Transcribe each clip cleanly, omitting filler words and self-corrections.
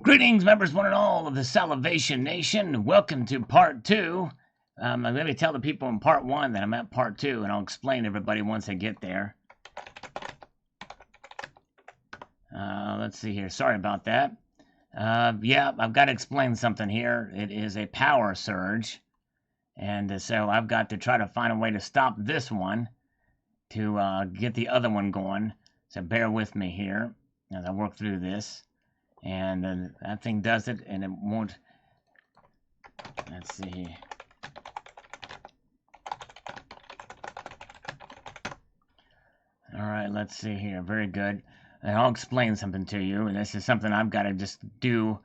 Greetings, members, one and all of the Salivation Nation. Welcome to part 2. I'm going to tell the people in part 1 that I'm at part 2, and I'll explain to everybody once I get there. Let's see here. Sorry about that. Yeah, I've got to explain something here. It is a power surge, and so I've got to try to find a way to stop this one to get the other one going. So bear with me here as I work through this. And then that thing does it, and it won't. Let's see. All right, let's see here. Very good. And I'll explain something to you. And this is something I've got to just do.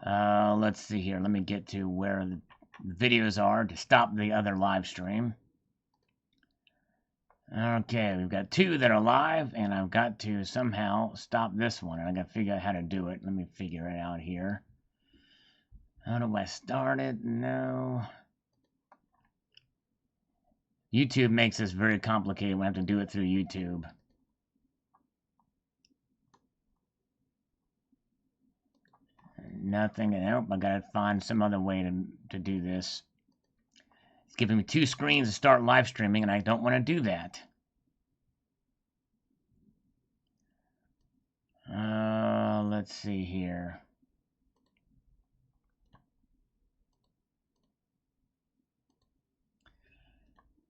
Let's see here. Let me get to where the videos are to stop the other live stream. Okay, we've got 2 that are live, and I've got to somehow stop this one, and I've got to figure out how to do it. Let me figure it out here. How do I start it? No. YouTube makes this very complicated. We have to do it through YouTube. Nothing. Nope, I got to find some other way to do this. It's giving me 2 screens to start live streaming, and I don't want to do that. Let's see here.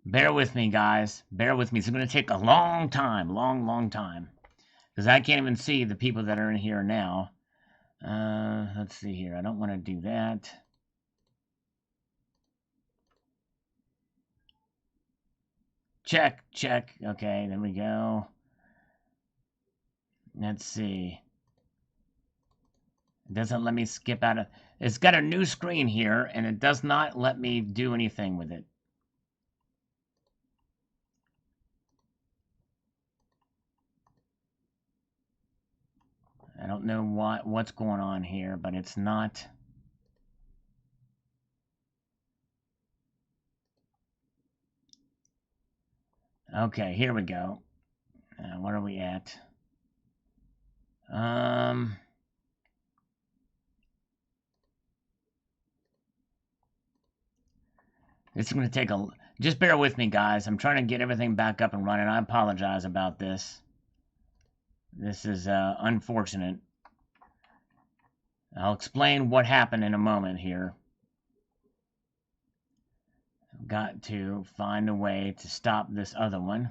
Bear with me, guys. Bear with me. It's going to take a long time. Long time. Because I can't even see the people that are in here now. Let's see here. I don't want to do that. Check. Okay, there we go. Let's see. It doesn't let me skip out of... It's got a new screen here, and it does not let me do anything with it. I don't know what's going on here, but it's not... Okay, here we go. What are we at? It's going to take a... Just bear with me, guys. I'm trying to get everything back up and running. I apologize about this. This is unfortunate. I'll explain what happened in a moment here. I've got to find a way to stop this other one.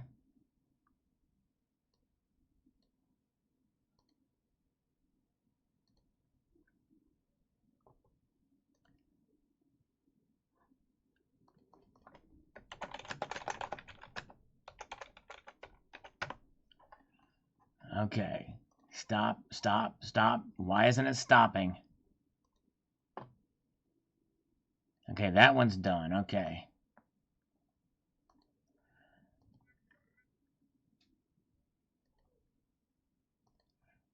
Okay. Stop. Why isn't it stopping? Okay, that one's done. Okay.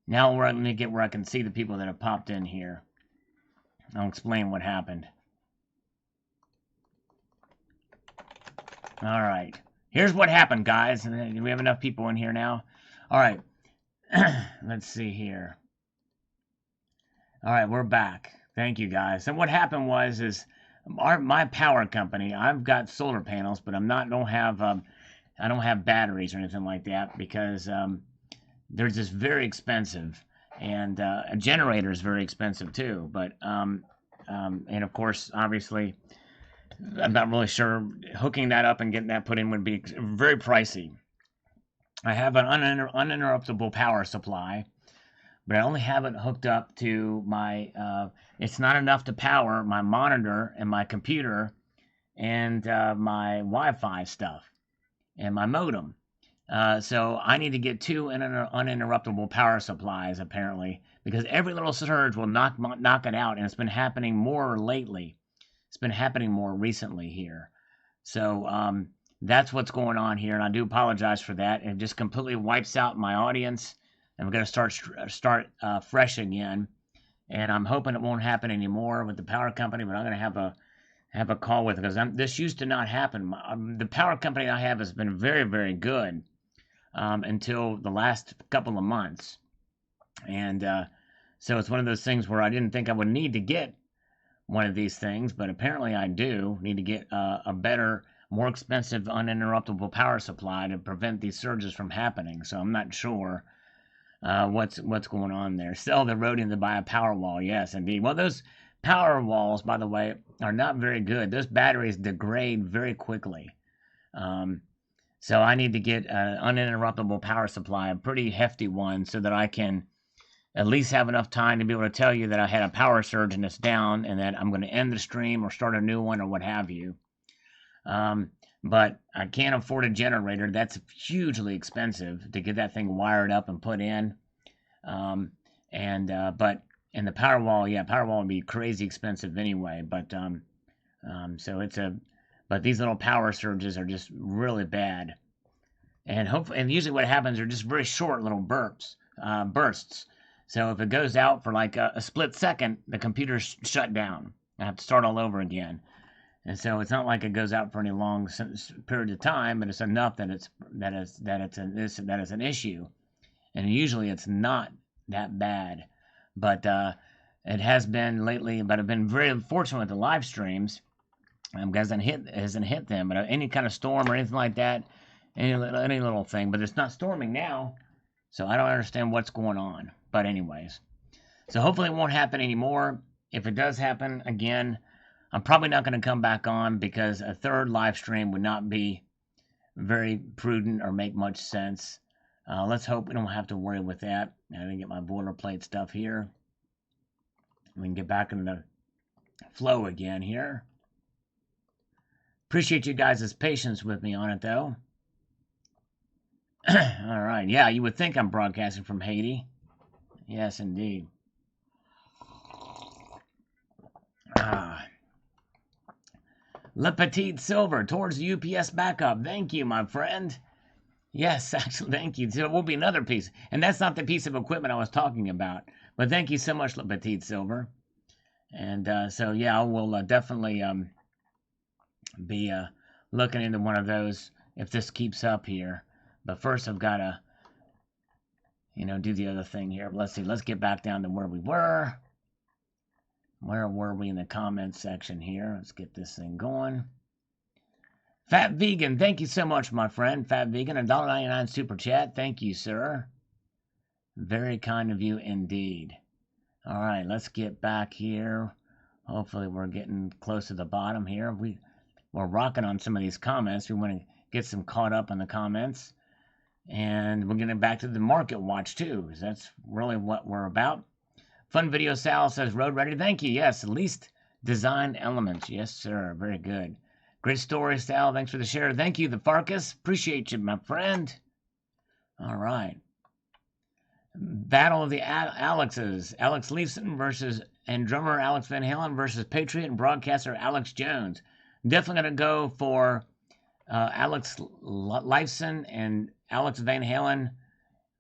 Now let me get where I can see the people that have popped in here. I'll explain what happened. All right. Here's what happened, guys. Do we have enough people in here now? All right. Let's see here. All right, we're back. Thank you, guys. And what happened is my power company. I've got solar panels, but I don't have batteries or anything like that because they're just very expensive, and a generator is very expensive too. But and of course, obviously, I'm not really sure hooking that up and getting that put in would be very pricey. I have an uninterruptible power supply, but I only have it hooked up to my, it's not enough to power my monitor and my computer and my Wi-Fi stuff and my modem. So I need to get 2 uninterruptible power supplies, apparently, because every little surge will knock it out, and it's been happening more lately. It's been happening more recently here. So that's what's going on here, and I do apologize for that. It just completely wipes out my audience, and we're going to start fresh again. And I'm hoping it won't happen anymore with the power company, but I'm going to have a call with it because this used to not happen. The power company I have has been very, very good until the last couple of months, and So it's one of those things where I didn't think I would need to get one of these things, but apparently I do need to get a better, more expensive, uninterruptible power supply to prevent these surges from happening. So I'm not sure what's going on there. Sell the Rhodium to buy a power wall. Yes, indeed. Well, those power walls, by the way, are not very good. Those batteries degrade very quickly. So I need to get an uninterruptible power supply, a pretty hefty one, so that I can at least have enough time to be able to tell you that I had a power surge and it's down, and that I'm going to end the stream or start a new one or what have you. But I can't afford a generator. That's hugely expensive to get that thing wired up and put in. But in the Powerwall, yeah, Powerwall would be crazy expensive anyway. But but these little power surges are just really bad. And usually what happens are just very short little bursts. So if it goes out for like a split second, the computer's shut down. I have to start all over again. And so it's not like it goes out for any long period of time, but it's enough that it's an issue. And usually it's not that bad, but it has been lately. But I've been very fortunate with the live streams because it hasn't hit them. But any kind of storm or anything like that, any little thing. But it's not storming now, so I don't understand what's going on. But anyways, so hopefully it won't happen anymore. If it does happen again, I'm probably not going to come back on because a third live stream would not be very prudent or make much sense. Let's hope we don't have to worry with that. I didn't get my boilerplate stuff here. We can get back in the flow again here. Appreciate you guys' patience with me on it, though. All right. Yeah, you would think I'm broadcasting from Haiti. Yes, indeed. Le Petit Silver towards the UPS backup. Thank you, my friend. Yes, actually, thank you. So it will be another piece. And that's not the piece of equipment I was talking about. But thank you so much, Le Petit Silver. And so, yeah, I will definitely be looking into one of those if this keeps up here. But first, I've got to, do the other thing here. Let's see. Let's get back down to where we were. Where were we in the comments section here? Let's get this thing going. Fat Vegan, thank you so much, my friend. Fat Vegan, $1.99 super chat. Thank you, sir. Very kind of you indeed. All right, let's get back here. Hopefully we're getting close to the bottom here. We're rocking on some of these comments. We want to get some caught up on the comments. And we're getting back to the market watch, too, because that's really what we're about. Fun video, Sal says, road ready. Thank you. Yes, least design elements. Yes, sir. Very good. Great story, Sal. Thanks for the share. Thank you, the Farkas. Appreciate you, my friend. All right. Battle of the Alexes. Alex Leifson and drummer Alex Van Halen versus Patriot and broadcaster Alex Jones. Definitely going to go for Alex Leifson and Alex Van Halen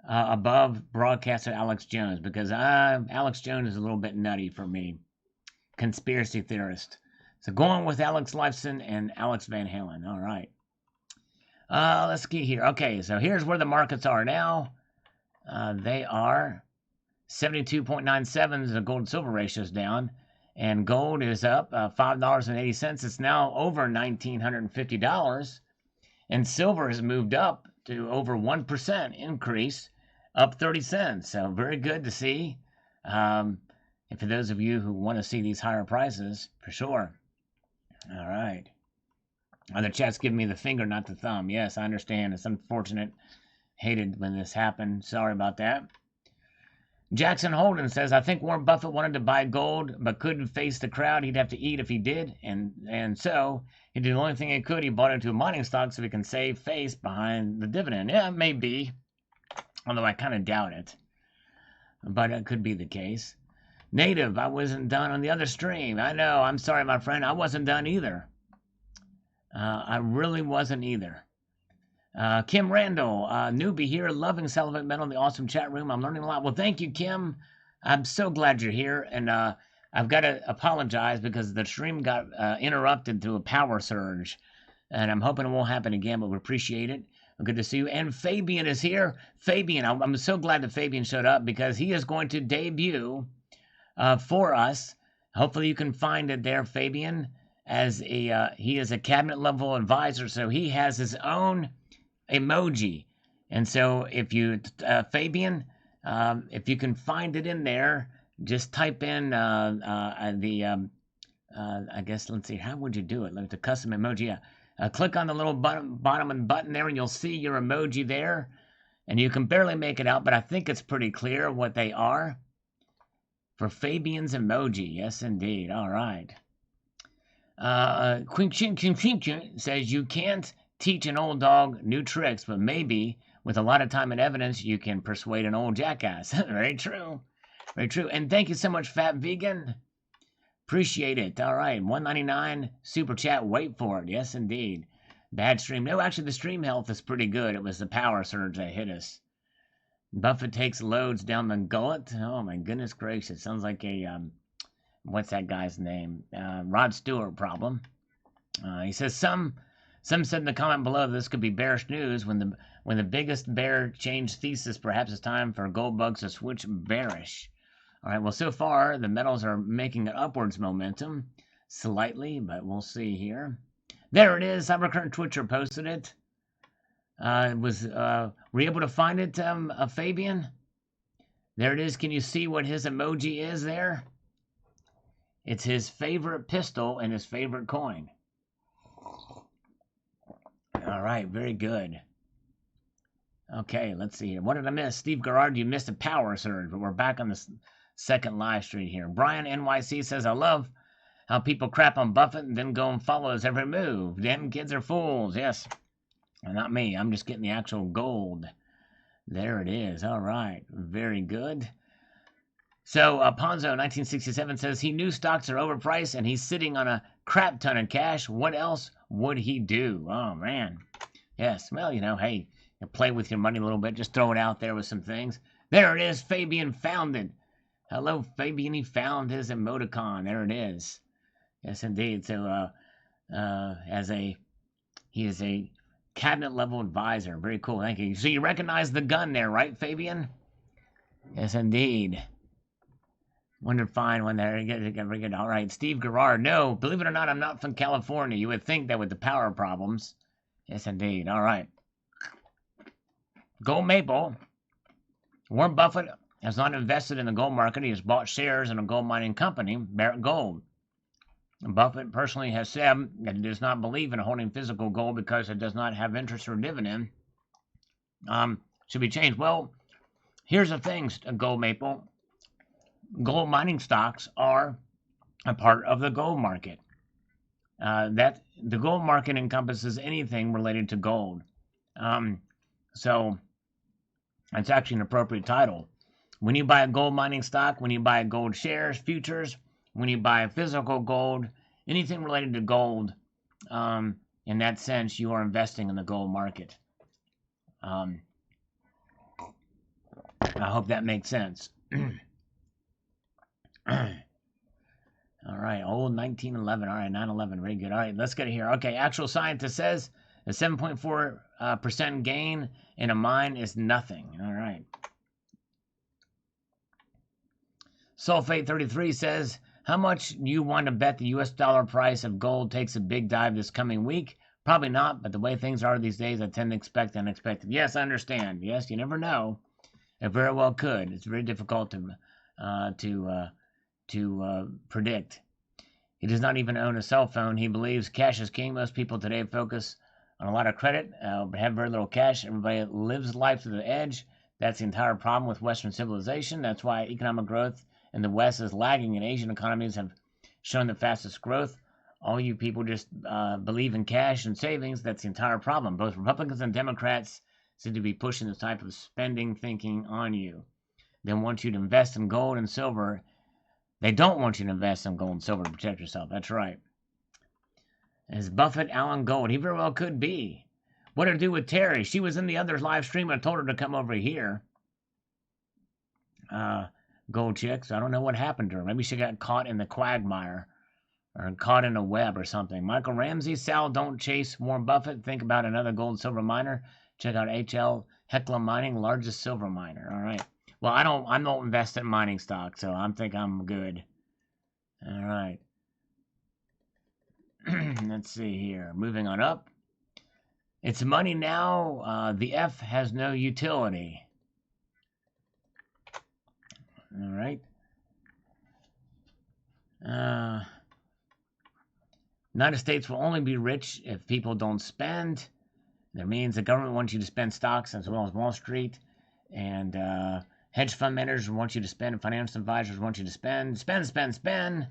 above broadcaster Alex Jones, because Alex Jones is a little bit nutty for me. Conspiracy theorist. So going with Alex Leifson and Alex Van Halen. All right. Let's get here. Okay, so here's where the markets are now. They are 72.97. The gold and silver ratio is down. And gold is up $5.80. It's now over $1,950. And silver has moved up to over 1% increase, up 30 cents. So very good to see. And for those of you who want to see these higher prices, for sure. All right. The chat's giving me the finger, not the thumb. Yes, I understand. It's unfortunate. Hated when this happened. Sorry about that. Jackson Holden says, I think Warren Buffett wanted to buy gold, but couldn't face the crowd. He'd have to eat if he did. And so he did the only thing he could. He bought into a mining stock so he can save face behind the dividend. Yeah, it may be. Although I kind of doubt it. But it could be the case. Native, I wasn't done on the other stream. I know. I'm sorry, my friend. I wasn't done either. I really wasn't either. Kim Randall, newbie here, loving Salivate Metal in the awesome chat room. I'm learning a lot. Well, thank you, Kim. I'm so glad you're here. And I've got to apologize because the stream got interrupted through a power surge. And I'm hoping it won't happen again, but we appreciate it. Good to see you. And Fabian is here. Fabian, I'm so glad that Fabian showed up because he is going to debut for us. Hopefully you can find it there, Fabian, as he is a cabinet level advisor, so he has his own emoji. And so if you, Fabian, if you can find it in there, just type in I guess, let's see, how would you do it? Like the custom emoji, yeah. Click on the little bottom button there, and you'll see your emoji there. And you can barely make it out, but I think it's pretty clear what they are. For Fabian's emoji, yes, indeed. All right. Quink says you can't teach an old dog new tricks, but maybe with a lot of time and evidence, you can persuade an old jackass. Very true. Very true. And thank you so much, Fat Vegan. Appreciate it. All right. 199 super chat. Wait for it. Yes, indeed. Bad stream. No, actually, the stream health is pretty good. It was the power surge that hit us. Buffett takes loads down the gullet. Oh, my goodness gracious. Sounds like a, what's that guy's name? Rod Stewart problem. He says some said in the comment below this could be bearish news when the biggest bear changed thesis. Perhaps it's time for gold bugs to switch bearish. All right, well, so far, the metals are making an upwards momentum slightly, but we'll see here. There it is. Cybercurrent Twitcher posted it. Were you able to find it, Fabian? There it is. Can you see what his emoji is there? It's his favorite pistol and his favorite coin. All right, very good. Okay, let's see here. What did I miss? Steve Garrard, you missed a power surge, but we're back on the second live stream here. Brian NYC says, I love how people crap on Buffett and then go and follow his every move. Them kids are fools. Yes. Not me. I'm just getting the actual gold. There it is. All right. Very good. So Ponzo 1967 says he knew stocks are overpriced and he's sitting on a crap ton of cash. What else would he do? Oh, man. Yes. Well, hey, you play with your money a little bit. Just throw it out there with some things. There it is. Fabian found it. Hello, Fabian. He found his emoticon. There it is. Yes, indeed. So he is a cabinet level advisor. Very cool. Thank you. So you recognize the gun there, right, Fabian? Yes, indeed. Wonder fine when they're good. All right, Steve Garrard. No, believe it or not, I'm not from California. You would think that with the power problems. Yes, indeed. All right. Gold Maple. Warren Buffett has not invested in the gold market. He has bought shares in a gold mining company, Barrick Gold. Buffett personally has said that he does not believe in holding physical gold because it does not have interest or dividend. Should be changed. Well, here's the thing, Gold Maple. Gold mining stocks are a part of the gold market. That the gold market encompasses anything related to gold. So it's actually an appropriate title. When you buy a gold mining stock, when you buy gold shares, futures, when you buy physical gold, anything related to gold, in that sense, you are investing in the gold market. I hope that makes sense. All right, old 1911. All right, 9/11, very good. All right, let's get it here. Okay, actual scientist says a 7.4% gain in a mine is nothing. All right. Sulfate 33 says, how much do you want to bet the U.S. dollar price of gold takes a big dive this coming week? Probably not, but the way things are these days, I tend to expect unexpected. Yes, I understand. Yes, you never know. It very well could. It's very difficult to predict. He does not even own a cell phone. He believes cash is king. Most people today focus on a lot of credit, but have very little cash. Everybody lives life to the edge. That's the entire problem with Western civilization. That's why economic growth in the West is lagging, and Asian economies have shown the fastest growth. All you people just believe in cash and savings. That's the entire problem. Both Republicans and Democrats seem to be pushing this type of spending thinking on you. They want you to invest in gold and silver. They don't want you to invest in gold and silver to protect yourself. That's right. Is Buffett Alan Gold? He very well could be. What did it do with Terry? She was in the other live stream. I told her to come over here. Gold chicks. I don't know what happened to her. Maybe she got caught in the quagmire or caught in a web or something. Michael Ramsey, Sal, don't chase Warren Buffett. Think about another gold and silver miner. Check out HL Hecla Mining, largest silver miner. All right. Well, I don't invest in mining stock, so I think I'm good. All right. Let's see here. Moving on up. It's money now. The F has no utility. All right. United States will only be rich if people don't spend. That means the government wants you to spend stocks as well as Wall Street. And hedge fund managers want you to spend. And financial advisors want you to spend. Spend, spend, spend.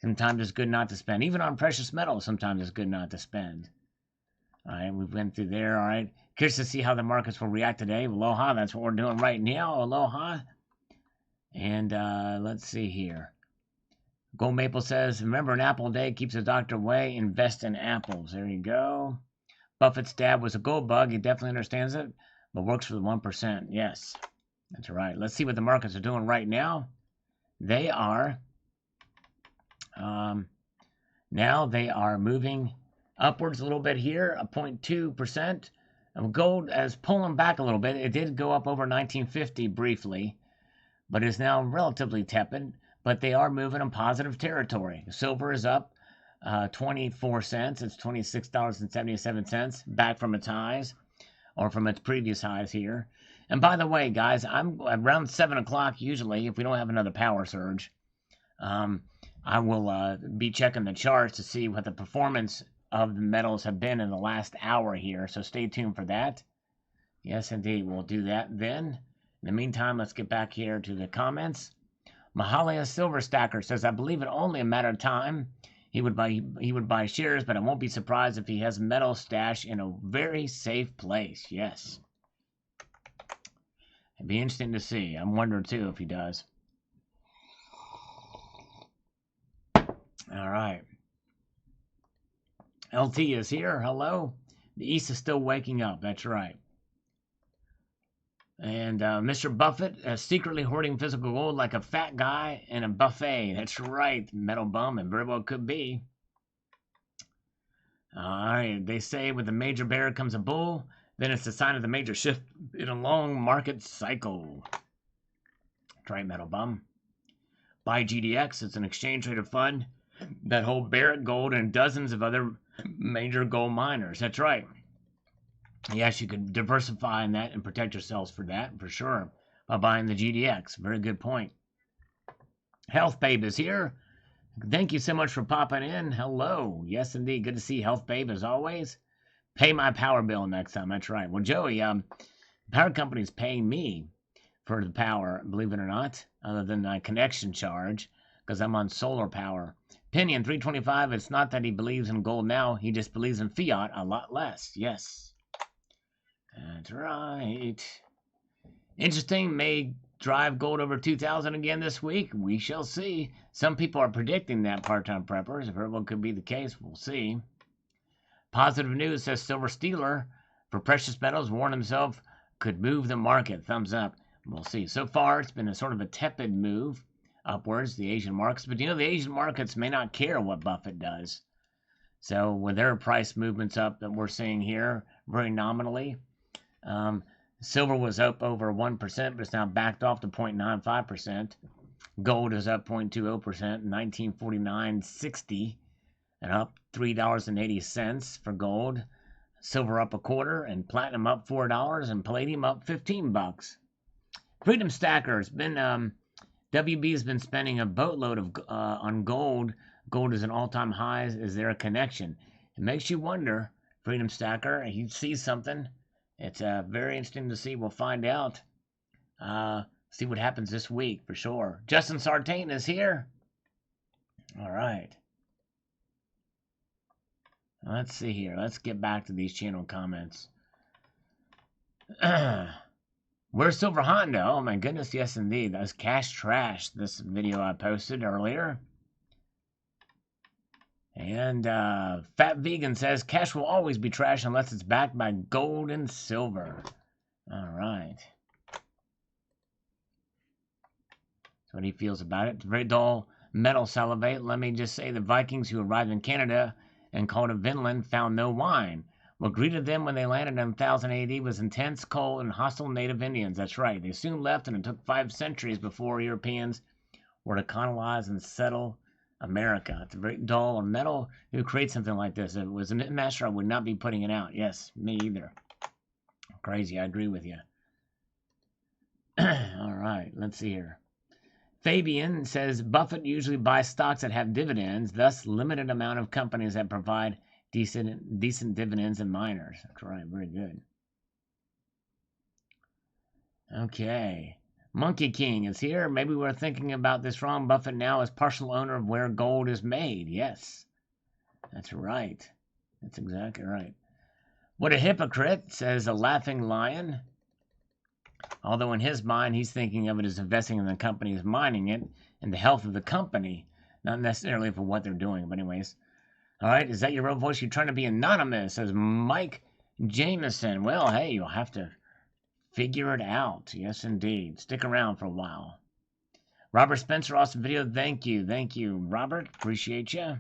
Sometimes it's good not to spend. Even on precious metals, sometimes it's good not to spend. All right, we went through there. All right. Curious to see how the markets will react today. Aloha, that's what we're doing right now. Aloha. And let's see here. Gold Maple says, remember an apple a day keeps the doctor away. Invest in apples. There you go. Buffett's dad was a gold bug. He definitely understands it, but works for the 1%. Yes, that's right. Let's see what the markets are doing right now. They are, now they are moving upwards a little bit here, a 0.2%. Gold is pulling back a little bit. It did go up over 1950 briefly, but is now relatively tepid. But they are moving in positive territory. Silver is up 24 cents. It's $26.77 back from its highs, or from its previous highs here. And by the way, guys, I'm around 7 o'clock usually, if we don't have another power surge. I will be checking the charts to see what the performance of the metals have been in the last hour here. So stay tuned for that. Yes, indeed, we'll do that then. In the meantime, let's get back here to the comments. Mahalia Silver Stacker says, I believe it only a matter of time. He would buy shares, but I won't be surprised if he has metal stash in a very safe place. Yes. It'd be interesting to see. I'm wondering too if he does. All right. LT is here. Hello. The East is still waking up. That's right. And Mr. Buffett secretly hoarding physical gold like a fat guy in a buffet. That's right, metal bum, and very well could be. All right, they say with a major bear comes a bull, then it's a sign of the major shift in a long market cycle. That's right, metal bum. Buy GDX, it's an exchange-traded fund that hold Barrick Gold and dozens of other major gold miners. That's right. Yes, you could diversify in that and protect yourselves for that, for sure, by buying the GDX. Very good point. Health Babe is here. Thank you so much for popping in. Hello. Yes, indeed. Good to see Health Babe as always. Pay my power bill next time. That's right. Well, Joey, the power company's paying me for the power, believe it or not, other than my connection charge, because I'm on solar power. Pinion 325, it's not that he believes in gold now. He just believes in fiat a lot less. Yes. That's right. Interesting. May drive gold over 2,000 again this week. We shall see. Some people are predicting that, part-time preppers. If everyone could be the case, we'll see. Positive news says Silver Stealer for precious metals warned himself could move the market. Thumbs up. We'll see. So far, it's been a sort of a tepid move upwards, the Asian markets. But you know, the Asian markets may not care what Buffett does. So with their price movements up that we're seeing here, very nominally, silver was up over 1%, but it's now backed off to 0.95%. Gold is up 0.20%, 1949.60, and up $3.80 for gold. Silver up a quarter, and platinum up $4, and palladium up $15. Freedom Stacker has been WB has been spending a boatload of on gold. Gold is an all-time high. Is there a connection? It makes you wonder. Freedom Stacker, he sees something. It's very interesting to see. We'll find out. See what happens this week for sure. Justin Sartain is here. All right. Let's see here. Let's get back to these channel comments. Where's Silver Honda? Oh my goodness, yes indeed. That was Cash Trash, this video I posted earlier. And Fat Vegan says, cash will always be trash unless it's backed by gold and silver. All right. That's what he feels about it. It's very dull metal salivate. Let me just say the Vikings who arrived in Canada and called it Vinland found no wine. What greeted them when they landed in 1000 AD was intense, cold, and hostile native Indians. That's right. They soon left, and it took 5 centuries before Europeans were to colonize and settle America. It's very dull and metal. Who creates something like this? If it was a master, I would not be putting it out. Yes, me either. Crazy. I agree with you. All right, let's see here. Fabian says Buffett usually buys stocks that have dividends, thus limited amount of companies that provide decent dividends and miners. That's right, very good. Okay. Monkey King is here. Maybe we're thinking about this wrong. Buffett now is partial owner of where gold is made. Yes. That's right. That's exactly right. What a hypocrite, says a laughing lion. Although in his mind, he's thinking of it as investing in the company, as mining it, and the health of the company, not necessarily for what they're doing. But anyways, all right, is that your real voice? You're trying to be anonymous, says Mike Jameson. Well, hey, you'll have to figure it out. Yes, indeed. Stick around for a while. Robert Spencer, awesome video. Thank you, Robert. Appreciate you.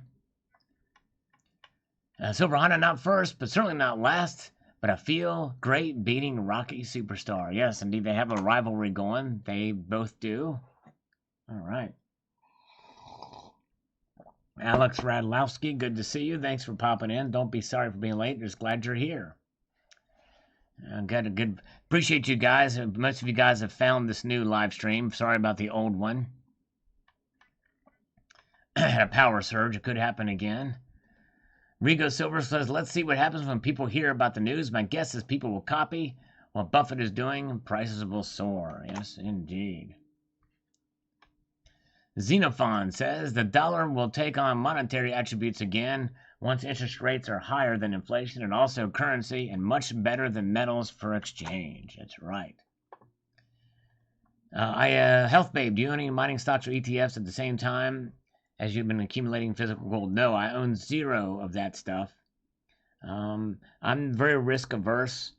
Silver Honda, not first, but certainly not last. But I feel great beating Rocky Superstar. Yes, indeed, they have a rivalry going. They both do. All right. Alex Radlowski, good to see you. Thanks for popping in. Don't be sorry for being late. Just glad you're here. Got a good. Appreciate you guys. Most of you guys have found this new live stream. Sorry about the old one. Had a power surge. It could happen again. Rigo Silver says, let's see what happens when people hear about the news. My guess is people will copy what Buffett is doing. Prices will soar. Yes, indeed. Xenophon says, the dollar will take on monetary attributes again once interest rates are higher than inflation and also currency and much better than metals for exchange. That's right. Health Babe, do you own any mining stocks or ETFs at the same time as you've been accumulating physical gold? No, I own 0 of that stuff. I'm very risk averse,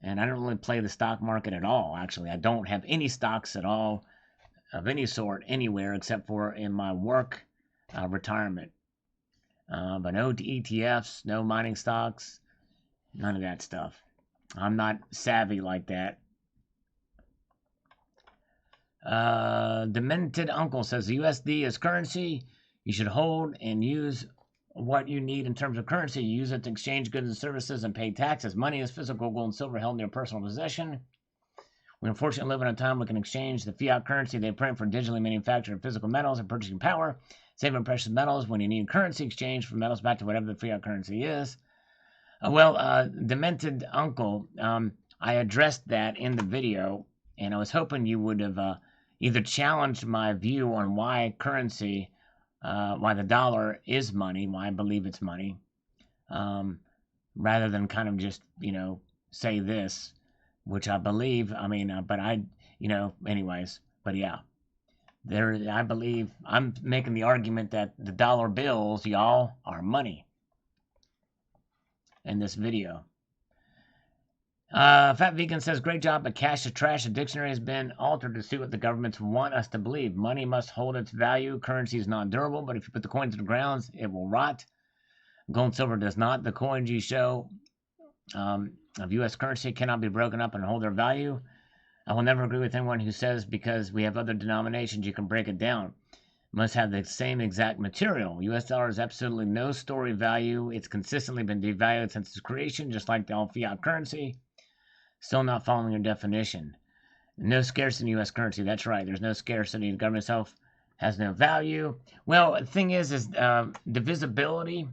and I don't really play the stock market at all, actually. I don't have any stocks at all of any sort anywhere except for in my work retirement. But no ETFs, no mining stocks, none of that stuff. I'm not savvy like that. Demented Uncle says the USD is currency. You should hold and use what you need in terms of currency. You use it to exchange goods and services and pay taxes. Money is physical gold and silver held in your personal possession. We unfortunately live in a time we can exchange the fiat currency they print for digitally manufactured physical metals and purchasing power, saving precious metals when you need currency exchange for metals back to whatever the fiat currency is. Demented Uncle, I addressed that in the video, and I was hoping you would have either challenged my view on why currency, why the dollar is money, why I believe it's money, rather than kind of just, say this, which I believe, anyways, but yeah. I believe I'm making the argument that the dollar bills, y'all, are money in this video. Fat Vegan says, great job, but cash to trash. The dictionary has been altered to suit what the governments want us to believe. Money must hold its value. Currency is not durable, but if you put the coin to the ground, it will rot. Gold and silver does not. The coins you show of U.S. currency cannot be broken up and hold their value. I will never agree with anyone who says because we have other denominations you can break it down. Must have the same exact material. U.S. dollar is absolutely no story value. It's consistently been devalued since its creation, just like the all fiat currency. Still not following your definition. No scarcity in U.S. currency. That's right. There's no scarcity. The government itself has no value. Well, the thing is divisibility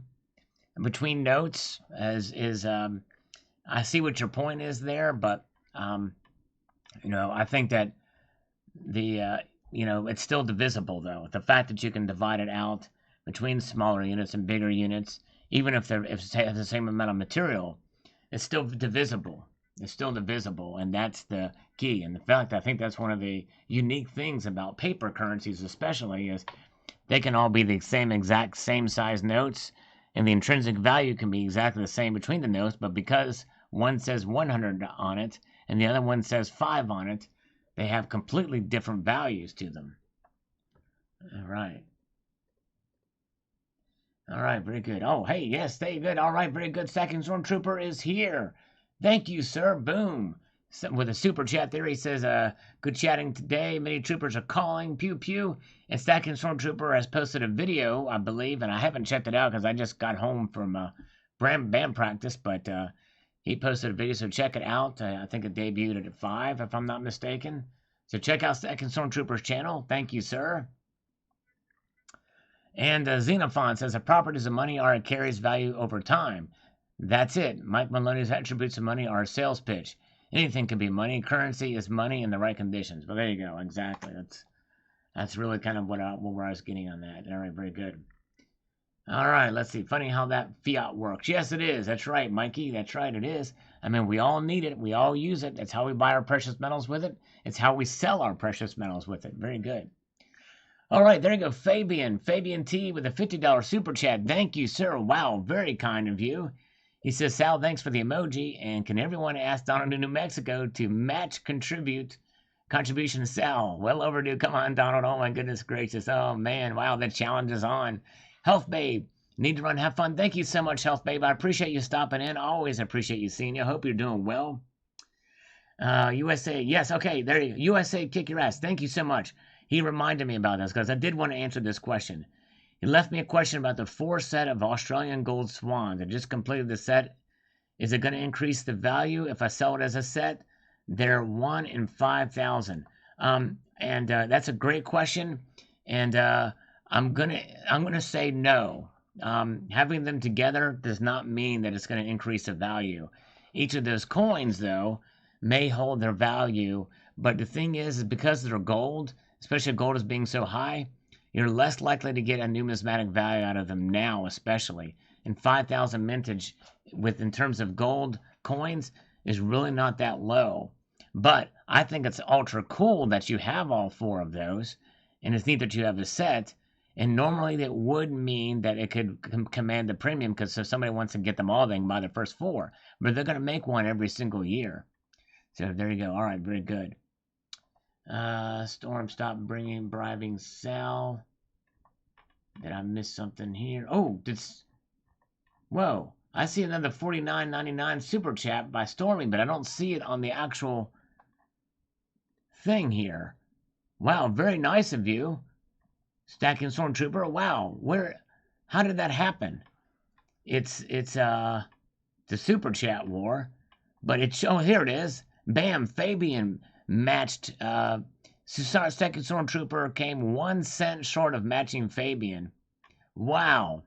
between notes is I see what your point is there, but I think that it's still divisible, though. The fact that you can divide it out between smaller units and bigger units, even if they have the same amount of material, it's still divisible. It's still divisible, and that's the key. And in fact, I think that's one of the unique things about paper currencies especially is they can all be the exact same size notes, and the intrinsic value can be exactly the same between the notes, but because one says 100 on it, and the other one says 5 on it, they have completely different values to them. All right. All right, very good. Oh, hey, yes, stay good. All right, very good. Second Stormtrooper is here. Thank you, sir. Boom. With a super chat there, he says, good chatting today. Many troopers are calling. Pew, pew. And Stacking Stormtrooper has posted a video, I believe, and I haven't checked it out because I just got home from band practice, but he posted a video, so check it out. I think it debuted at 5, if I'm not mistaken. So check out Stacking Stormtrooper's channel. Thank you, sir. And Xenophon says, a properties of money are it carries value over time. That's it. Mike Maloney's attributes of money are a sales pitch. Anything can be money. Currency is money in the right conditions. But there you go. Exactly. That's really kind of where I was getting on that. All right, very good. All right, let's see. Funny how that fiat works. Yes, it is. That's right, Mikey. That's right, it is. I mean, we all need it. We all use it. That's how we buy our precious metals with it. It's how we sell our precious metals with it. Very good. All right, there you go, Fabian. Fabian T with a $50 super chat. Thank you, sir. Wow, very kind of you. He says, Sal, thanks for the emoji. And can everyone ask Donald in New Mexico to match contribution to Sal? Well overdue. Come on, Donald. Oh, my goodness gracious. Oh, man. Wow, the challenge is on. Health Babe. Need to run. Have fun. Thank you so much, Health Babe. I appreciate you stopping in. Always appreciate you seeing you. Hope you're doing well. USA. Yes, okay. There you go. USA, kick your ass. Thank you so much. He reminded me about this because I did want to answer this question. He left me a question about the 4 set of Australian gold swans. I just completed the set. Is it going to increase the value if I sell it as a set? They're 1 in 5,000. That's a great question. And I'm gonna say no. Having them together does not mean that it's going to increase the value. Each of those coins, though, may hold their value. But the thing is because they're gold, especially gold is being so high, you're less likely to get a numismatic value out of them now, especially. And 5,000 mintage, in terms of gold coins, is really not that low. But I think it's ultra cool that you have all 4 of those, and it's neat that you have a set. And normally that would mean that it could command the premium, because if somebody wants to get them all, they can buy the first 4. But they're going to make one every single year. So there you go. All right, very good. Storm, stop bribing Sal. Did I miss something here? Oh, whoa. I see another $49.99 super chat by Stormy, but I don't see it on the actual thing here. Wow, very nice of you. Stacking Stormtrooper. Wow, how did that happen? It's the super chat war, but here it is. Bam, Fabian matched Stacking Stormtrooper came 1 cent short of matching Fabian. Wow.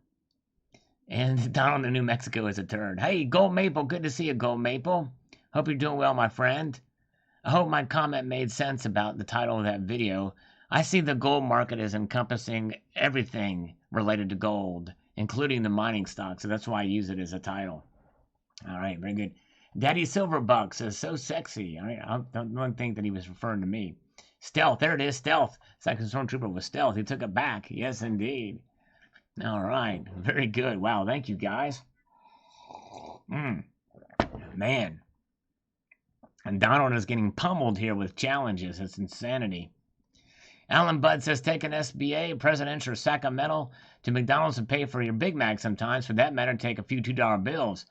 And Donald in New Mexico is a turd. Hey, Gold Maple, good to see you, Gold Maple. Hope you're doing well, my friend. I hope my comment made sense about the title of that video. I see the gold market as encompassing everything related to gold, including the mining stock, so that's why I use it as a title. All right, very good. Daddy Silverbuck says, so sexy. All right, I don't think that he was referring to me. Stealth, there it is, stealth. Second Stormtrooper was stealth. He took it back. Yes, indeed. All right, very good. Wow, thank you, guys. Man. And Donald is getting pummeled here with challenges. It's insanity. Alan Budd says, take an SBA, presidential sack of metal to McDonald's and pay for your Big Mac sometimes. For that matter, take a few $2 bills.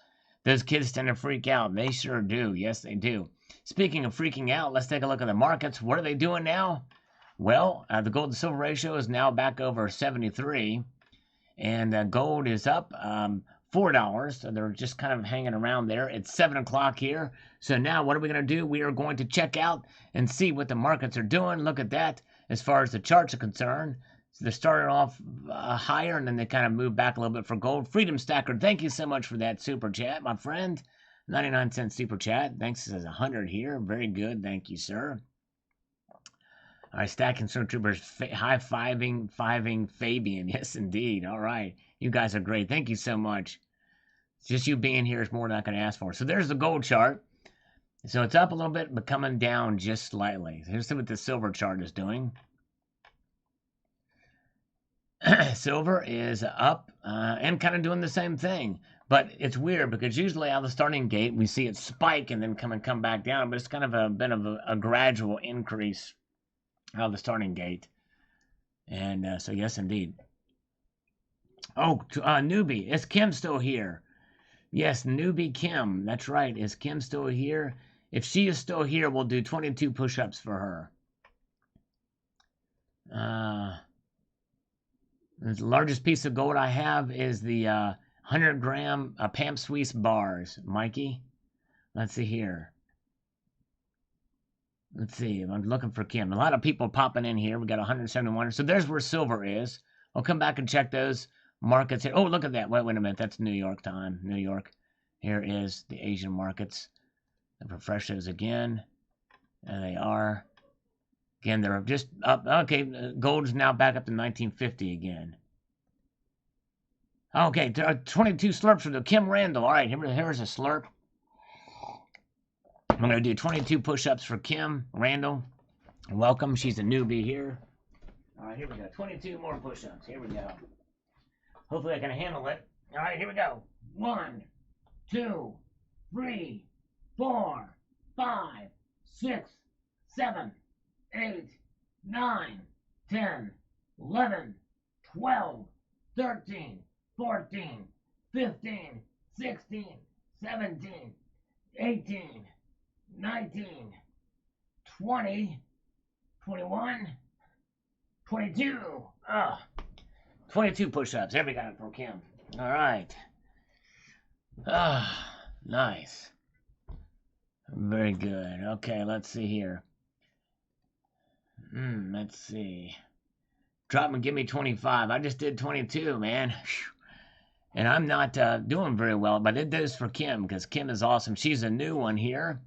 Those kids tend to freak out. They sure do. Yes, they do. Speaking of freaking out, let's take a look at the markets. What are they doing now? Well, the gold to silver ratio is now back over 73. And gold is up $4. So they're just kind of hanging around there. It's 7 o'clock here. So now what are we going to do? We are going to check out and see what the markets are doing. Look at that as far as the charts are concerned. So they're starting off higher, and then they kind of move back a little bit for gold. Freedom Stacker, thank you so much for that super chat, my friend. 99-cent super chat. Thanks, says 100 here. Very good. Thank you, sir. All right, Stacking Stormtroopers high-fiving Fabian. Yes, indeed. All right. You guys are great. Thank you so much. Just you being here is more than I can ask for. So there's the gold chart. So it's up a little bit, but coming down just slightly. Here's what the silver chart is doing. Silver is up and kind of doing the same thing. But it's weird because usually out of the starting gate, we see it spike and then come back down. But it's kind of a bit of a gradual increase out of the starting gate. And so, yes, indeed. Oh, newbie. Is Kim still here? Yes, newbie Kim. That's right. Is Kim still here? If she is still here, we'll do 22 push-ups for her. The largest piece of gold I have is the 100-gram Pamp Suisse bars, Mikey. Let's see here. Let's see. I'm looking for Kim. A lot of people popping in here. We got 171. So there's where silver is. I'll come back and check those markets here. Oh, look at that. Wait a minute. That's New York time. New York. Here is the Asian markets. I'll refresh those again. There they are. Again, they're just up. Okay, gold's now back up to 1950 again. Okay, 22 slurps for the Kim Randall. All right, here's a slurp. I'm going to do 22 push-ups for Kim Randall. Welcome. She's a newbie here. All right, here we go. 22 more push-ups. Here we go. Hopefully I can handle it. All right, here we go. 1, 2, 3, 4, 5, 6, 7, 8, 9, 10, 11, 12, 13, 14, 15, 16, 17, 18, 19, 20, 21, 22. 22 push-ups. There we got it for Kim. All right. Nice. Very good. Okay, let's see here. Let's see. Drop and give me 25. I just did 22, man. And I'm not doing very well, but I did this for Kim because Kim is awesome. She's a new one here.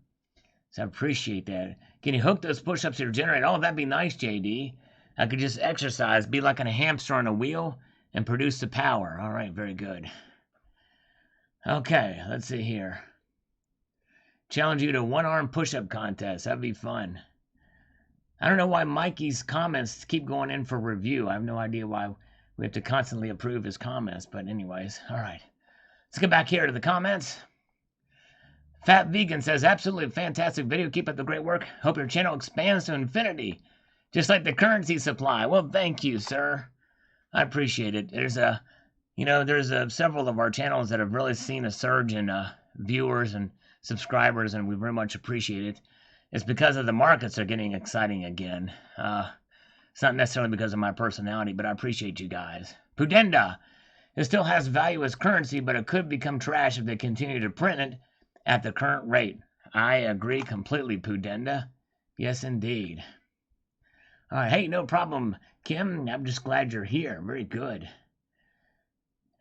So I appreciate that. Can you hook those push-ups to your generator? Oh, that'd be nice, JD. I could just exercise, be like a hamster on a wheel, and produce the power. All right, very good. Okay, let's see here. Challenge you to one-arm push-up contest. That'd be fun. I don't know why Mikey's comments keep going in for review. I have no idea why we have to constantly approve his comments. But anyways, all right. Let's get back here to the comments. Fat Vegan says, absolutely fantastic video. Keep up the great work. Hope your channel expands to infinity, just like the currency supply. Well, thank you, sir. I appreciate it. There's several of our channels that have really seen a surge in viewers and subscribers, and we very much appreciate it. It's because of the markets are getting exciting again. It's not necessarily because of my personality, but I appreciate you guys. Pudenda. It still has value as currency, but it could become trash if they continue to print it at the current rate. I agree completely, Pudenda. Yes, indeed. All right. Hey, no problem, Kim. I'm just glad you're here. Very good.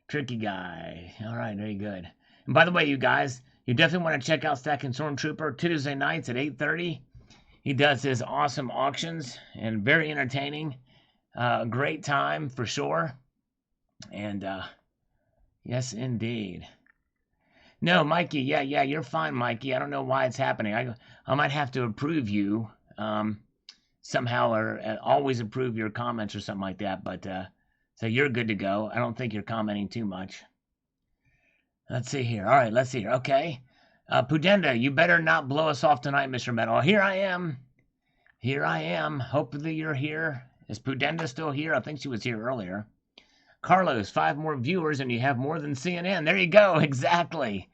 Tricky guy. All right, very good. And by the way, you guys, you definitely want to check out Stacking Stormtrooper Tuesday nights at 8:30. He does his awesome auctions and very entertaining. Great time for sure. And yes, indeed. No, Mikey. Yeah, you're fine, Mikey. I don't know why it's happening. I might have to approve you somehow, or always approve your comments or something like that. But so you're good to go. I don't think you're commenting too much. Let's see here. All right, let's see here. Okay. Pudenda, you better not blow us off tonight, Mr. Metal. Here I am. Here I am. Hopefully you're here. Is Pudenda still here? I think she was here earlier. Carlos, 5 more viewers and you have more than CNN. There you go. Exactly.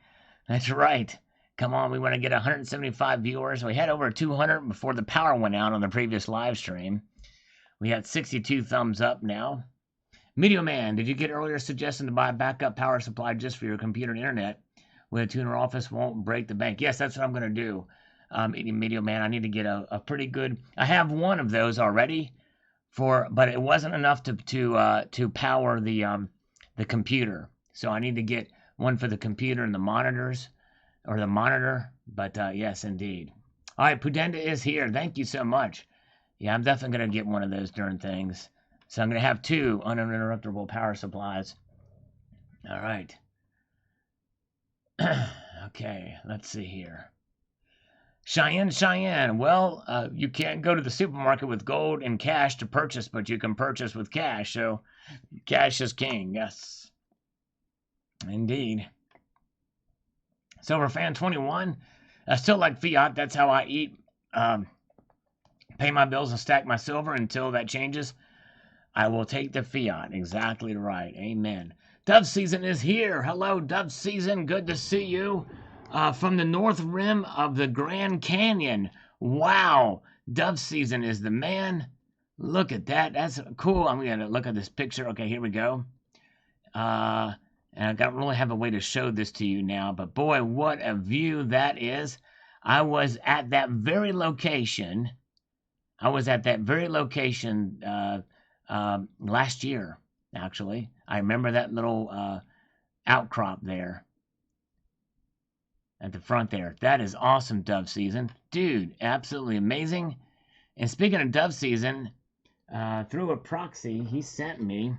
That's right. Come on, we want to get 175 viewers. We had over 200 before the power went out on the previous live stream. We had 62 thumbs up now. Meteor Man, did you get earlier suggestion to buy a backup power supply just for your computer and internet? With a tuner office won't break the bank. Yes, that's what I'm going to do. Meteor Man, I need to get a pretty good. I have one of those already, but it wasn't enough to power the computer. So I need to get one for the computer and the monitors, or the monitor. But yes, indeed. All right, Pudenda is here. Thank you so much. Yeah, I'm definitely going to get one of those darn things. So I'm going to have 2 uninterruptible power supplies. All right. Okay, let's see here. Cheyenne. Well, you can't go to the supermarket with gold and cash to purchase, but you can purchase with cash. So cash is king. Yes. Indeed. Silverfan 21. I still like fiat. That's how I eat. Pay my bills and stack my silver until that changes. I will take the fiat. Exactly right. Amen. Dove season is here. Hello, Dove season. Good to see you. From the north rim of the Grand Canyon. Wow. Dove season is the man. Look at that. That's cool. I'm going to look at this picture. Okay, here we go. And I don't really have a way to show this to you now, but boy, what a view that is. I was at that very location. Last year, actually. I remember that little outcrop there at the front there. That is awesome, dove season. Dude, absolutely amazing. And speaking of dove season, through a proxy, he sent me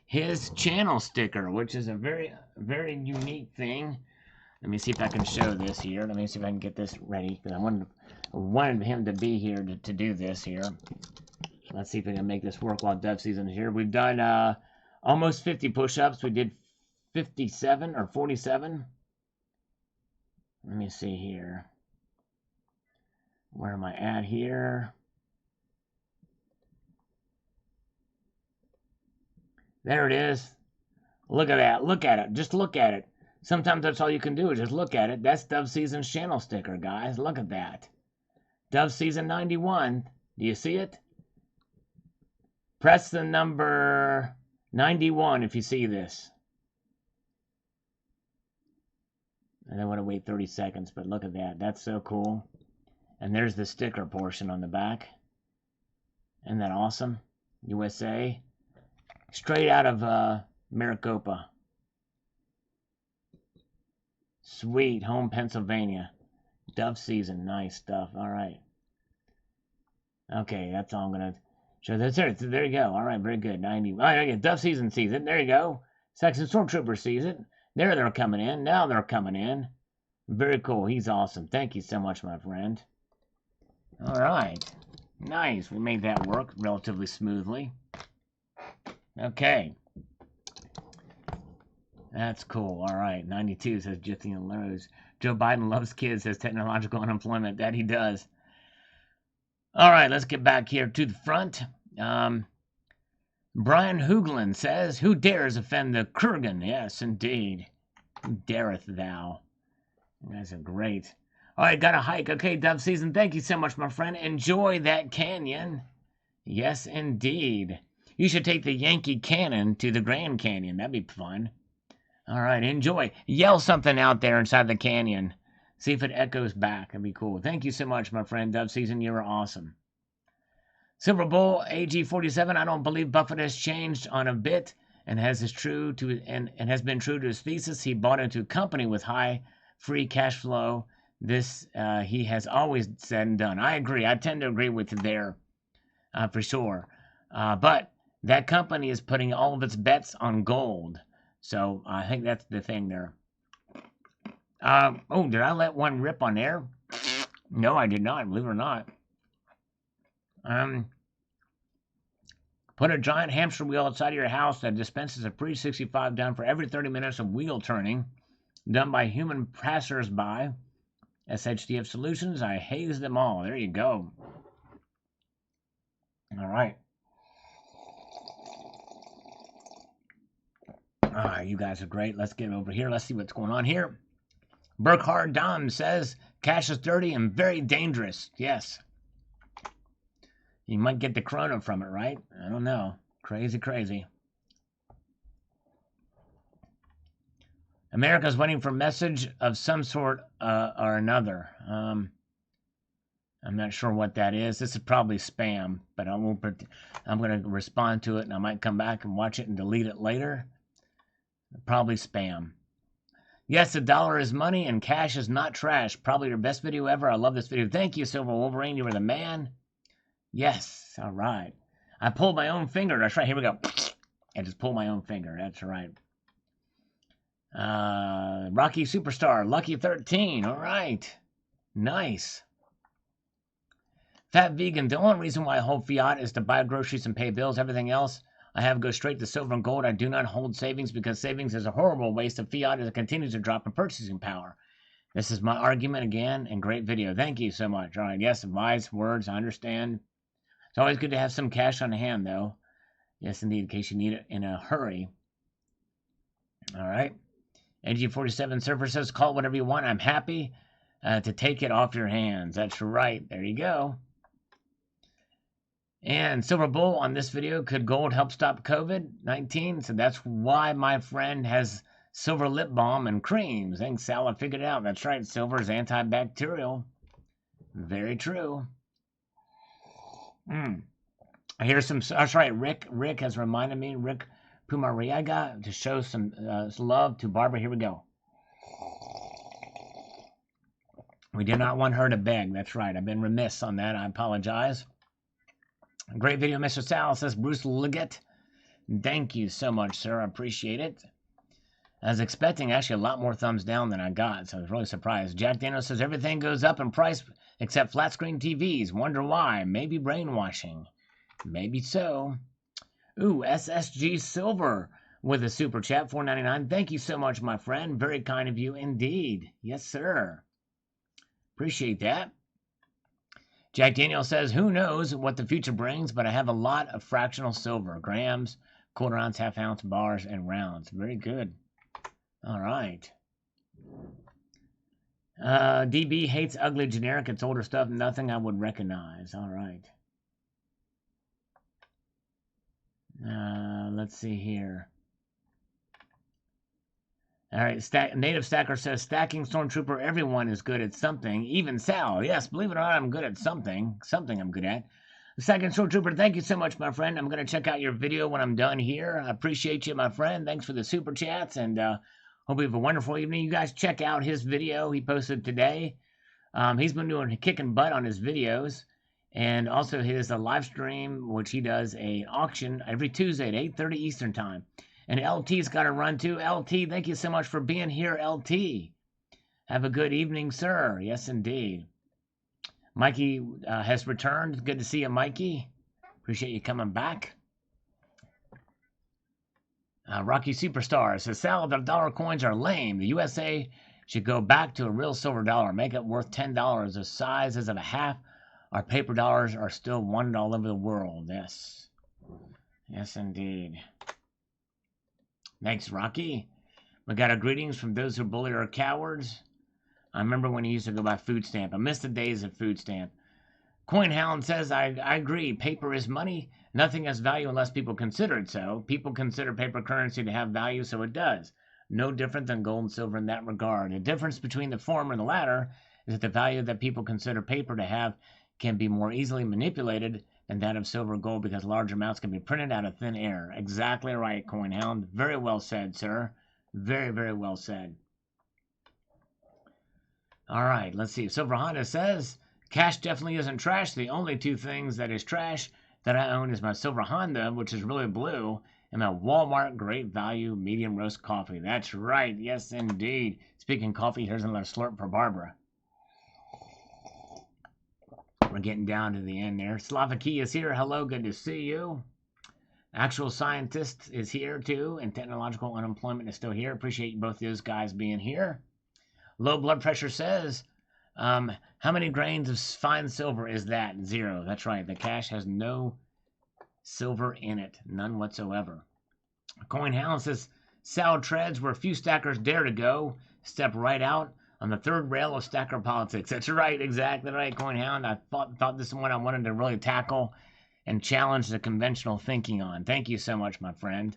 his channel sticker, which is a very, very unique thing. Let me see if I can show this here. Let me see if I can get this ready, because I wanted him to be here to do this here. Let's see if we can make this work while dove season is here. We've done almost 50 push-ups. We did 57 or 47. Let me see here. Where am I at here? There it is. Look at that. Look at it. Just look at it. Sometimes that's all you can do is just look at it. That's Dove Season's channel sticker, guys. Look at that. Dove Season 91. Do you see it? Press the number 91 if you see this. I don't want to wait 30 seconds, but look at that. That's so cool. And there's the sticker portion on the back. Isn't that awesome? USA. Straight out of Maricopa. Sweet home, Pennsylvania. Dove season, nice stuff. All right. Okay, that's all I'm gonna show. There you go. All right, very good. 90. All right, Dove season sees it. There you go. Saxon Stormtrooper sees it. There they're coming in. Now they're coming in. Very cool. He's awesome. Thank you so much, my friend. All right. Nice. We made that work relatively smoothly. Okay. That's cool. All right. 92 says Jithy and Lowe's. Joe Biden loves kids, says technological unemployment. That he does. All right. Let's get back here to the front. Brian Hooglin says, who dares offend the Kurgan? Yes, indeed. Who dareth thou? You guys are great. All right. Got a hike. Okay, Dove season. Thank you so much, my friend. Enjoy that canyon. Yes, indeed. You should take the Yankee Cannon to the Grand Canyon. That'd be fun. All right, enjoy. Yell something out there inside the canyon. See if it echoes back. That'd be cool. Thank you so much, my friend. Dove season, you are awesome. Silver Bull AG47. I don't believe Buffett has changed on a bit and has been true to his thesis. He bought into a company with high free cash flow. This he has always said and done. I agree. I tend to agree with you there, for sure. But that company is putting all of its bets on gold. So I think that's the thing there. Oh, did I let one rip on air? No, I did not, believe it or not. Put a giant hamster wheel outside of your house that dispenses a free 65 down for every 30 minutes of wheel turning done by human passers-by. SHDF Solutions, I haze them all. There you go. All right. You guys are great. Let's get over here. Let's see what's going on here. Burkhard Dom says, cash is dirty and very dangerous. Yes. You might get the corona from it, right? I don't know. Crazy, crazy. America's waiting for a message of some sort or another. I'm not sure what that is. This is probably spam, but I'm going to respond to it, and I might come back and watch it and delete it later. Probably spam. Yes, the dollar is money and cash is not trash. Probably your best video ever. I love this video. Thank you, Silver Wolverine. You were the man. Yes. All right. I pulled my own finger. That's right. Here we go. I just pulled my own finger. That's right. Rocky Superstar. Lucky 13. All right. Nice. Fat Vegan. The only reason why I hold fiat is to buy groceries and pay bills. Everything else I have go straight to silver and gold. I do not hold savings because savings is a horrible waste of fiat as it continues to drop in purchasing power. This is my argument again, and great video. Thank you so much. All right, yes, wise words, I understand. It's always good to have some cash on hand, though. Yes, indeed, in case you need it in a hurry. All right. NG47 Surfer says, call it whatever you want. I'm happy to take it off your hands. That's right. There you go. And Silver Bull on this video, could gold help stop COVID-19? So that's why my friend has silver lip balm and creams. Thanks, Sal. I figured it out. That's right. Silver is antibacterial. Very true. Here's some. That's right. Rick has reminded me. Rick Pumariega, to show some love to Barbara. Here we go. We did not want her to beg. That's right. I've been remiss on that. I apologize. Great video, Mr. Sal, says Bruce Liggett. Thank you so much, sir. I appreciate it. I was expecting actually a lot more thumbs down than I got, so I was really surprised. Jack Daniels says everything goes up in price except flat screen TVs. Wonder why? Maybe brainwashing. Maybe so. Ooh, SSG Silver with a super chat, $4.99. Thank you so much, my friend. Very kind of you indeed. Yes, sir. Appreciate that. Jack Daniel says, who knows what the future brings, but I have a lot of fractional silver. Grams, quarter ounce, half ounce, bars, and rounds. Very good. All right. DB hates ugly generic. It's older stuff. Nothing I would recognize. All right. Let's see here. All right, Native Stacker says, stacking Stormtrooper, everyone is good at something, even Sal. Yes, believe it or not, I'm good at something. Something I'm good at. Stacking Stormtrooper, thank you so much, my friend. I'm going to check out your video when I'm done here. I appreciate you, my friend. Thanks for the super chats, and hope you have a wonderful evening. You guys check out his video he posted today. He's been doing kicking butt on his videos, and also his live stream, which he does an auction every Tuesday at 8:30 Eastern Time. And LT's got to run too. LT, thank you so much for being here, LT. Have a good evening, sir. Yes, indeed. Mikey has returned. Good to see you, Mikey. Appreciate you coming back. Rocky Superstar says, Sal, the dollar coins are lame. The USA should go back to a real silver dollar. Make it worth $10. The size is of a half. Our paper dollars are still wanted all over the world. Yes. Yes, indeed. Thanks, Rocky. We got our greetings from those who bully our cowards. I remember when he used to go by food stamp. I miss the days of food stamp. Coinhound says, I agree. Paper is money. Nothing has value unless people consider it so. People consider paper currency to have value, so it does. No different than gold and silver in that regard. The difference between the former and the latter is that the value that people consider paper to have can be more easily manipulated than that of silver or gold because large amounts can be printed out of thin air. Exactly right, Coinhound. Very well said, sir. Very, very well said. All right, let's see. Silver Honda says, cash definitely isn't trash. The only two things that is trash that I own is my Silver Honda, which is really blue, and my Walmart Great Value Medium Roast Coffee. That's right. Yes, indeed. Speaking coffee, here's another slurp for Barbara. We're getting down to the end there. Slovakia is here. Hello, good to see you. Actual Scientist is here too, and Technological Unemployment is still here. Appreciate both those guys being here. Low blood pressure says, how many grains of fine silver is that? 0. That's right. The cash has no silver in it. None whatsoever. Coinhound says, Sal treads where few stackers dare to go. Step right out on the third rail of stacker politics. That's right. Exactly right, Coinhound. I thought this is one I wanted to really tackle and challenge the conventional thinking on. Thank you so much, my friend.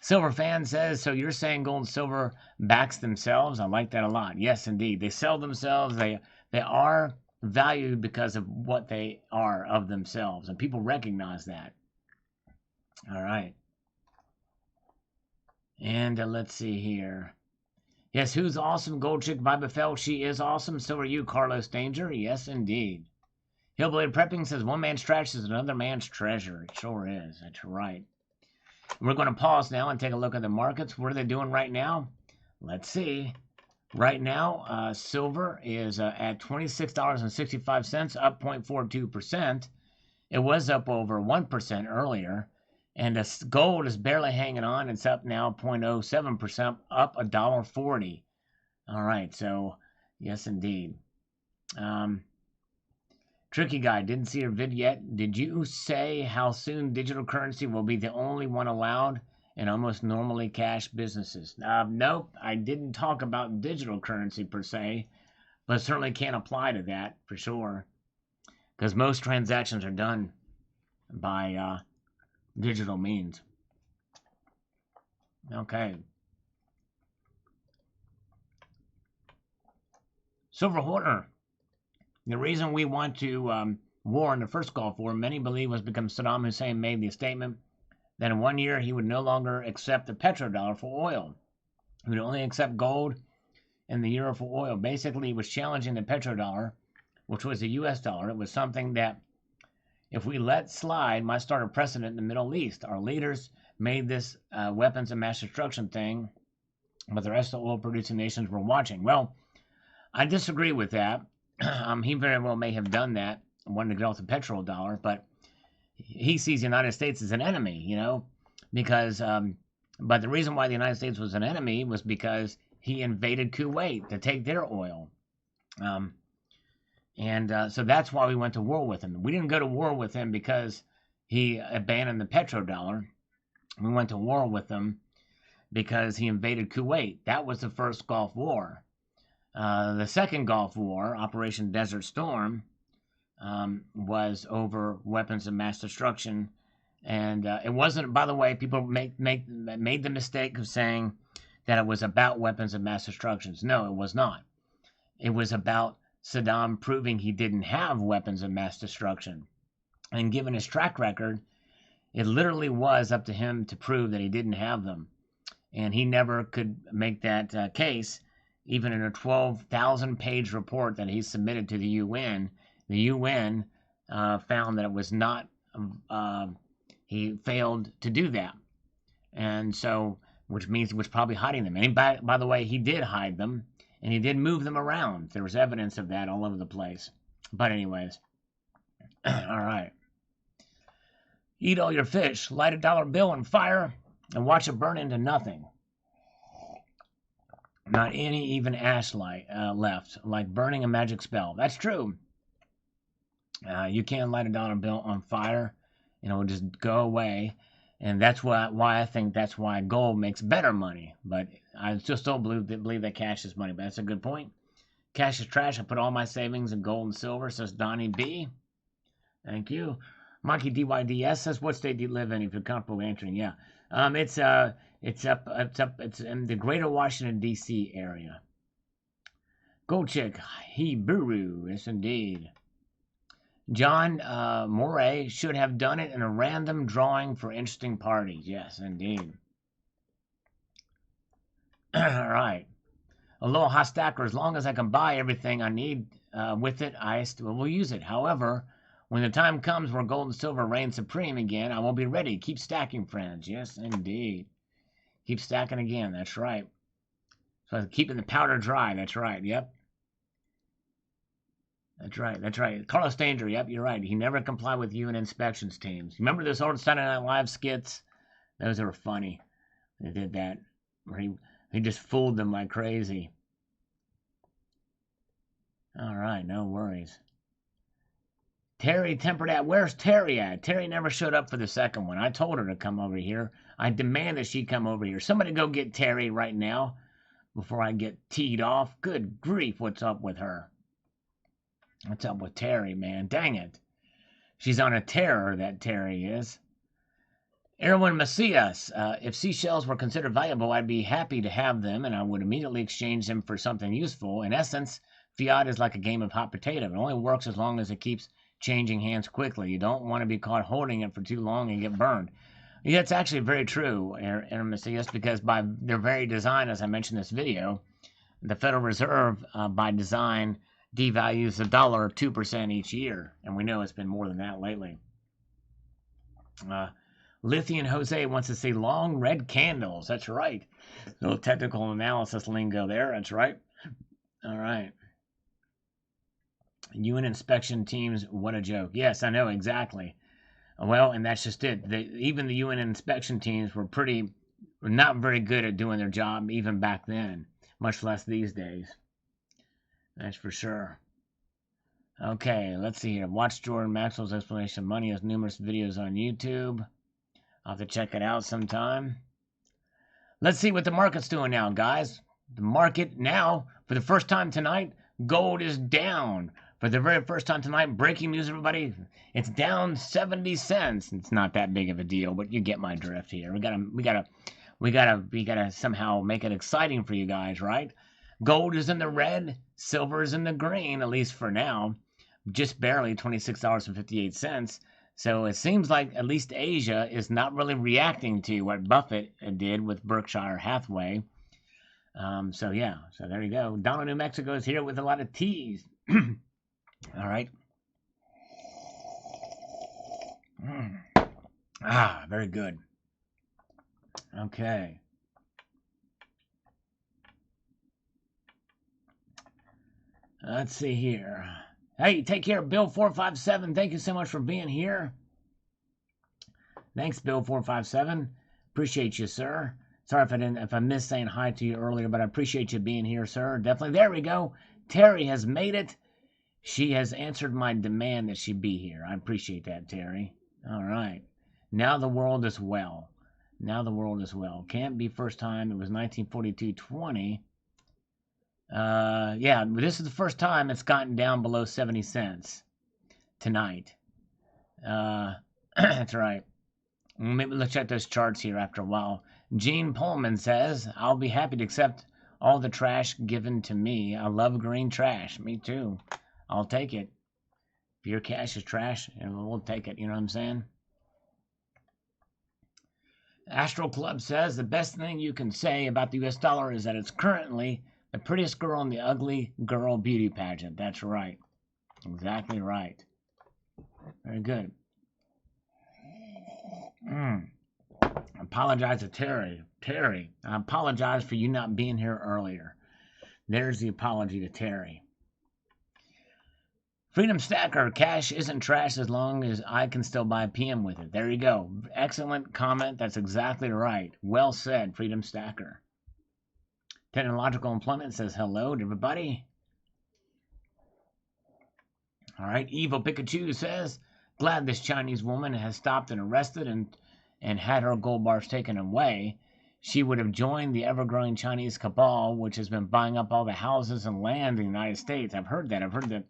Silver Fan says, so you're saying gold and silver backs themselves? I like that a lot. Yes, indeed. They sell themselves. They are valued because of what they are of themselves, and people recognize that. All right. And let's see here. Yes, who's awesome? Gold Chick Vibe Fell. She is awesome. So are you, Carlos Danger. Yes, indeed. Hillblade Prepping says, one man's trash is another man's treasure. It sure is. That's right. We're going to pause now and take a look at the markets. What are they doing right now? Let's see. Right now, silver is at $26.65, up 0.42%. It was up over 1% earlier. And gold is barely hanging on. It's up now 0.07%, up $1.40. All right, so yes, indeed. Tricky guy, didn't see your vid yet. Did you say how soon digital currency will be the only one allowed in almost normally cash businesses? Nope, I didn't talk about digital currency per se, but certainly can't apply to that for sure, because most transactions are done by digital means. Okay. Silver Horner. The reason we want to war in the first Gulf War, many believe, was because Saddam Hussein made the statement that in 1 year he would no longer accept the petrodollar for oil. He would only accept gold and the euro for oil. Basically, he was challenging the petrodollar, which was the U.S. dollar. It was something that, if we let slide, might start a precedent in the Middle East. Our leaders made this weapons of mass destruction thing, but the rest of the oil-producing nations were watching. Well, I disagree with that. He very well may have done that, wanted to get off the petrodollar, but he sees the United States as an enemy, you know, because, but the reason why the United States was an enemy was because he invaded Kuwait to take their oil. So that's why we went to war with him. We didn't go to war with him because he abandoned the petrodollar. We went to war with him because he invaded Kuwait. That was the first Gulf War. The second Gulf War, Operation Desert Storm, was over weapons of mass destruction. And it wasn't, by the way, people made the mistake of saying that it was about weapons of mass destruction. No, it was not. It was about Saddam proving he didn't have weapons of mass destruction. And given his track record, it literally was up to him to prove that he didn't have them. And he never could make that case. Even in a 12,000-page report that he submitted to the UN, the UN found that it was not, he failed to do that. And so, which means he was probably hiding them. And by the way, he did hide them, and he did move them around. There was evidence of that all over the place. But anyways, all right. Eat all your fish, light a dollar bill on fire, and watch it burn into nothing. Not any even ash light left, like burning a magic spell. That's true. You can't light a dollar bill on fire, and it will just go away. And that's why I think that's why gold makes better money. But I just still believe that cash is money. But that's a good point. Cash is trash. I put all my savings in gold and silver, says Donnie B. Thank you. Monkey DYDS says, what state do you live in if you're comfortable answering? Yeah. It's in the greater Washington, D.C. area. Gold Chick, Hebrew, yes indeed. John Moray should have done it in a random drawing for interesting parties. Yes, indeed. All right. Aloha Stacker, as long as I can buy everything I need with it, I still will use it. However, when the time comes where gold and silver reign supreme again, I will be ready. Keep stacking, friends. Yes, indeed. Keep stacking again. That's right. So keeping the powder dry. That's right. Yep. That's right. That's right. Carlos Danger. Yep, you're right. He never complied with UN inspections teams. Remember those old Saturday Night Live skits? Those were funny. They did that. Where he just fooled them like crazy. All right. No worries. Terry tempered at. Where's Terry at? Terry never showed up for the second one. I told her to come over here. I demand that she come over here. Somebody go get Terry right now before I get teed off. Good grief, what's up with her? What's up with Terry, man? Dang it. She's on a terror, that Terry is. Erwin Macias. If seashells were considered valuable, I'd be happy to have them, and I would immediately exchange them for something useful. In essence, fiat is like a game of hot potato. It only works as long as it keeps changing hands quickly. You don't want to be caught holding it for too long and get burned. Yeah, it's actually very true, Aaron Macias, because by their very design, as I mentioned in this video, the Federal Reserve, by design, devalues the dollar 2% each year, and we know it's been more than that lately. Lithian Jose wants to see long red candles. That's right. A little technical analysis lingo there. That's right. All right. UN inspection teams, what a joke. Yes, I know, exactly. Well, and that's just it. Even the UN inspection teams were not very good at doing their job even back then, much less these days. That's for sure. Okay, let's see here. Watch Jordan Maxwell's explanation of money. Has numerous videos on YouTube. I'll have to check it out sometime. Let's see what the market's doing now, guys. The market now, for the first time tonight, gold is down. For the very first time tonight, breaking news, everybody. It's down 70 cents. It's not that big of a deal, but you get my drift here. We gotta somehow make it exciting for you guys, right? Gold is in the red, silver is in the green, at least for now. Just barely $26.58. So it seems like at least Asia is not really reacting to what Buffett did with Berkshire Hathaway. So yeah, so there you go. Donald, New Mexico is here with a lot of teas. All right. Ah, very good. Okay. Let's see here. Hey, take care, Bill457. Thank you so much for being here. Thanks, Bill457. Appreciate you, sir. Sorry if I missed saying hi to you earlier, but I appreciate you being here, sir. Definitely. There we go. Terry has made it. She has answered my demand that she be here. I appreciate that, Terry. All right. Now the world is well. Now the world is well. Can't be first time. It was 1942-20. Yeah, this is the first time it's gotten down below 70 cents tonight. That's right. Maybe let's check those charts here after a while. Gene Pullman says, I'll be happy to accept all the trash given to me. I love green trash. Me too. I'll take it. If your cash is trash, we'll take it. You know what I'm saying? Astro Club says, the best thing you can say about the US dollar is that it's currently the prettiest girl in the ugly girl beauty pageant. That's right. Exactly right. Very good. I apologize to Terry. Terry, I apologize for you not being here earlier. There's the apology to Terry. Freedom Stacker, cash isn't trash as long as I can still buy PM with it. There you go. Excellent comment. That's exactly right. Well said, Freedom Stacker. Technological Employment says hello to everybody. All right. Evil Pikachu says, glad this Chinese woman has stopped and arrested and had her gold bars taken away. She would have joined the ever-growing Chinese cabal, which has been buying up all the houses and land in the United States. I've heard that. I've heard that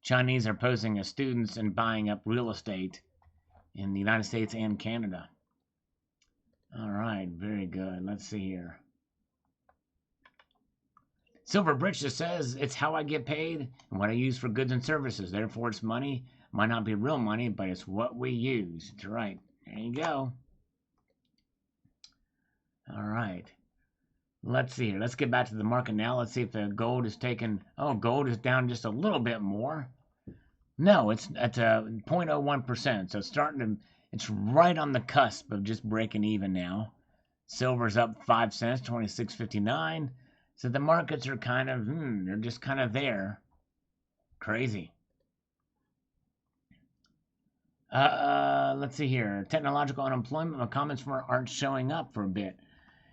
Chinese are posing as students and buying up real estate in the United States and Canada. All right. Very good. Let's see here. Silver Bridge says, it's how I get paid and what I use for goods and services. Therefore, it's money. Might not be real money, but it's what we use. That's right. There you go. All right. Let's see here. Let's get back to the market now. Let's see if the gold is taken. Oh, gold is down just a little bit more. No, it's at 0.01%. So it's right on the cusp of just breaking even now. Silver's up 5 cents, 26.59. So the markets are kind of, they're just kind of there. Crazy. Let's see here. Technological unemployment. My comments aren't showing up for a bit.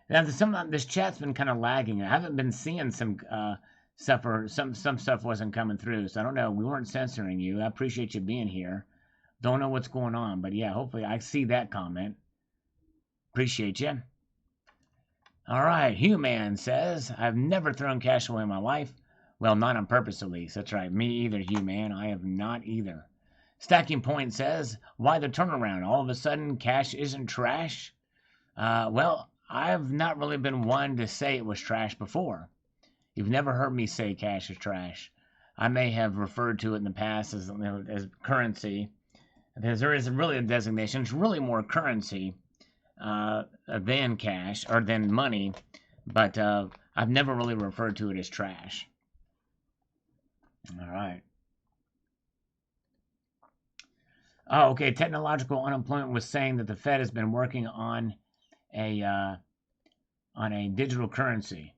Now, this chat's been kind of lagging. I haven't been seeing some stuff, or some stuff wasn't coming through. So I don't know. We weren't censoring you. I appreciate you being here. Don't know what's going on, but yeah, hopefully I see that comment. Appreciate you. All right, Hugh-Man says, I've never thrown cash away in my life. Well, not on purpose, at least. That's right. Me either, Hugh-Man. I have not either. Stacking Point says, why the turnaround? All of a sudden, cash isn't trash? Well, I've not really been one to say it was trash before. You've never heard me say cash is trash. I may have referred to it in the past as currency. Because there is really a designation. It's really more currency than cash or than money, but I've never really referred to it as trash. All right. Oh, okay. Technological unemployment was saying that the Fed has been working on a digital currency.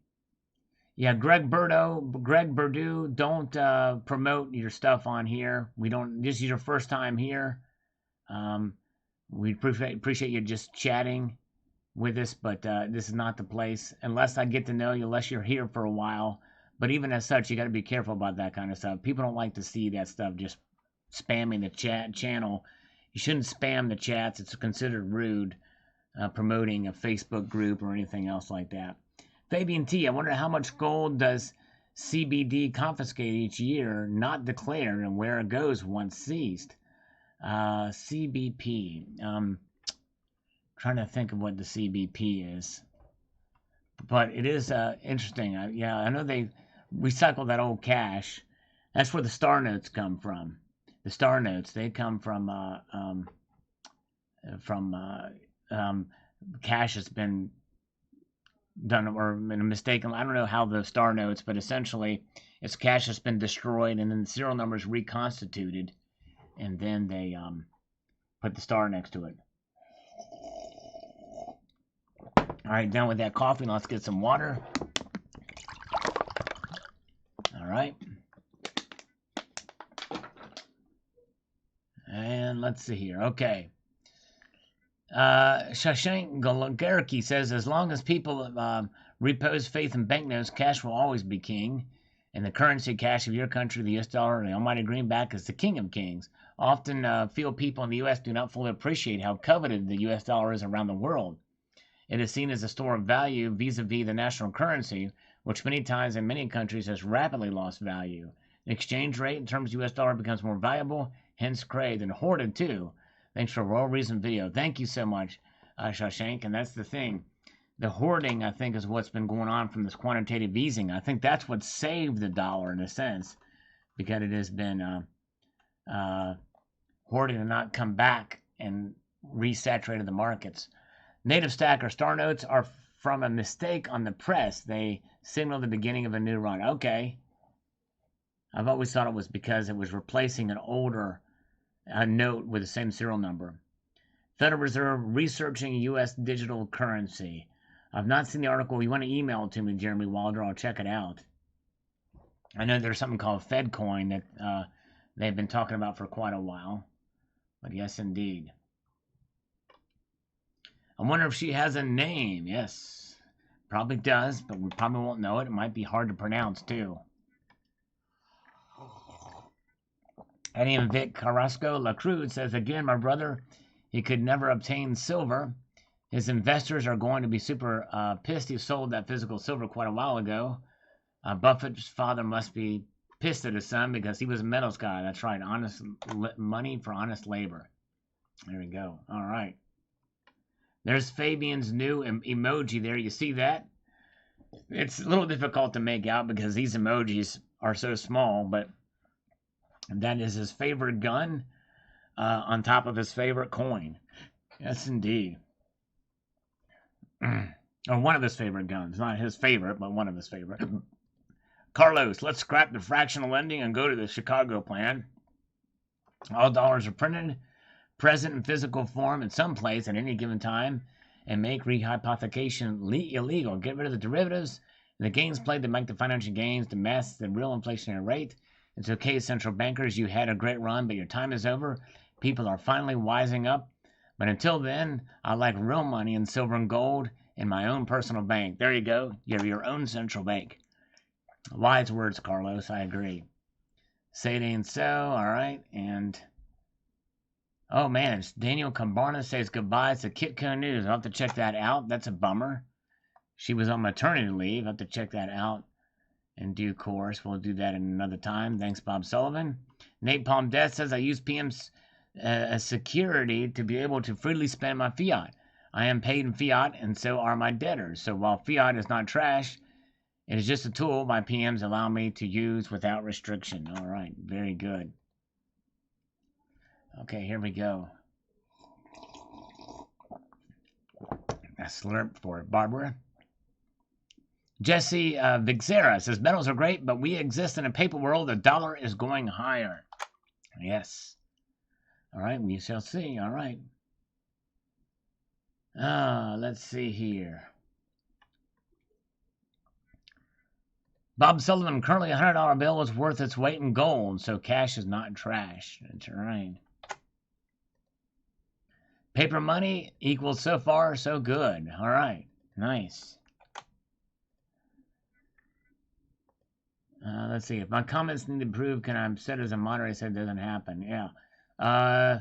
Yeah, Greg Burdew, don't promote your stuff on here. We don't. This is your first time here. We appreciate you just chatting with us, but this is not the place. Unless I get to know you, unless you're here for a while, But even as such, you got to be careful about that kind of stuff. People don't like to see that stuff just spamming the chat channel. You shouldn't spam the chats. It's considered rude, promoting a Facebook group or anything else like that. Fabian T, I wonder how much gold does CBD confiscate each year, not declared, and where it goes once seized. CBP. Trying to think of what the CBP is. But it is interesting. Yeah, I know they recycle that old cash. That's where the star notes come from. The star notes, they come from cash that's been done or been a mistake. I don't know how the star notes, but essentially it's cash that's been destroyed and then the serial number is reconstituted, and then they put the star next to it. All right, done with that coffee. Let's get some water. All right. And let's see here. Okay. Shashank Gologarki says, as long as people repose faith in banknotes, cash will always be king. And the currency cash of your country, the US dollar, the almighty greenback, is the king of kings. Often feel people in the US do not fully appreciate how coveted the US dollar is around the world. It is seen as a store of value vis-a-vis the national currency, which many times in many countries has rapidly lost value. The exchange rate in terms of US dollar becomes more valuable, hence craved and hoarded too. Thanks for a well-reasoned video. Thank you so much, Shashank. And that's the thing. The hoarding, I think, is what's been going on from this quantitative easing. I think that's what saved the dollar in a sense, because it has been hoarding and not come back and resaturated the markets. Native stacker star notes are from a mistake on the press. They signal the beginning of a new run. Okay. I've always thought it was because it was replacing an older note with the same serial number. Federal Reserve researching U.S. digital currency. I've not seen the article. You want to email it to me, Jeremy Wilder. I'll check it out. I know there's something called FedCoin that they've been talking about for quite a while. But yes, indeed. I wonder if she has a name. Yes, probably does, but we probably won't know it. It might be hard to pronounce, too. Eddie and Vic Carrasco LaCruz says, again, my brother, he could never obtain silver. His investors are going to be super pissed. He sold that physical silver quite a while ago. Buffett's father must be pissed at his son because he was a metals guy. That's right. Honest money for honest labor. There we go. All right. There's Fabian's new emoji there. You see that? It's a little difficult to make out because these emojis are so small, but that is his favorite gun on top of his favorite coin. Yes, indeed. Or one of his favorite guns. Not his favorite, but one of his favorite. Carlos, let's scrap the fractional lending and go to the Chicago plan. All dollars are printed, present in physical form in some place at any given time, and make rehypothecation illegal. Get rid of the derivatives and the gains played to make the financial gains to mask the real inflationary rate. It's okay, central bankers. You had a great run, but your time is over. People are finally wising up. But until then, I like real money in silver and gold in my own personal bank. There you go. You have your own central bank. Wise words, Carlos. I agree. Say it ain't so. All right. And oh, man, Daniel Cabarna says goodbye to Kitco News. I'll have to check that out. That's a bummer. She was on maternity leave. I'll have to check that out in due course. We'll do that in another time. Thanks, Bob Sullivan. Nate Palm Death says, I use PM's as security to be able to freely spend my fiat. I am paid in fiat, and so are my debtors. So while fiat is not trash, it is just a tool my PMs allow me to use without restriction. All right, very good. Okay, here we go. A slurp for Barbara. Jesse Vixera says, metals are great, but we exist in a paper world. The dollar is going higher. Yes. All right, we shall see. All right. Let's see here. Bob Sullivan, currently a $100 bill is worth its weight in gold, so cash is not trash. That's right. Paper money equals so far, so good. All right. Nice. Let's see. If my comments need to prove, can I set as a moderator so it doesn't happen? Yeah.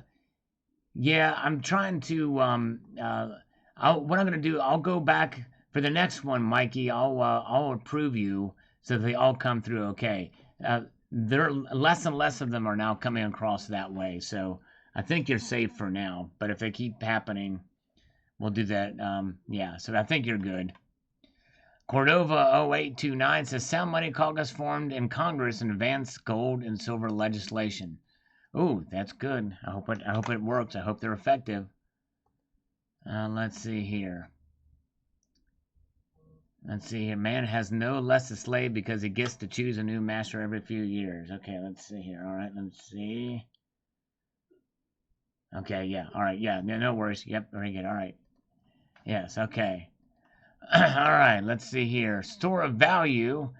Yeah, I'm trying to, what I'm going to do, I'll go back for the next one, Mikey. I'll approve you so they all come through okay. There less and less of them are now coming across that way. So I think you're safe for now. But if they keep happening, we'll do that. Yeah, so I think you're good. Cordova 0829 says Sound Money Caucus formed in Congress and advanced gold and silver legislation. Ooh, that's good. I hope it works. I hope they're effective. Let's see here. Let's see here. Man has no less a slave because he gets to choose a new master every few years. Okay, let's see here. All right, let's see. Okay, yeah. All right, yeah. No worries. Yep, very good. All right. Yes, okay. All right, let's see here. Store of value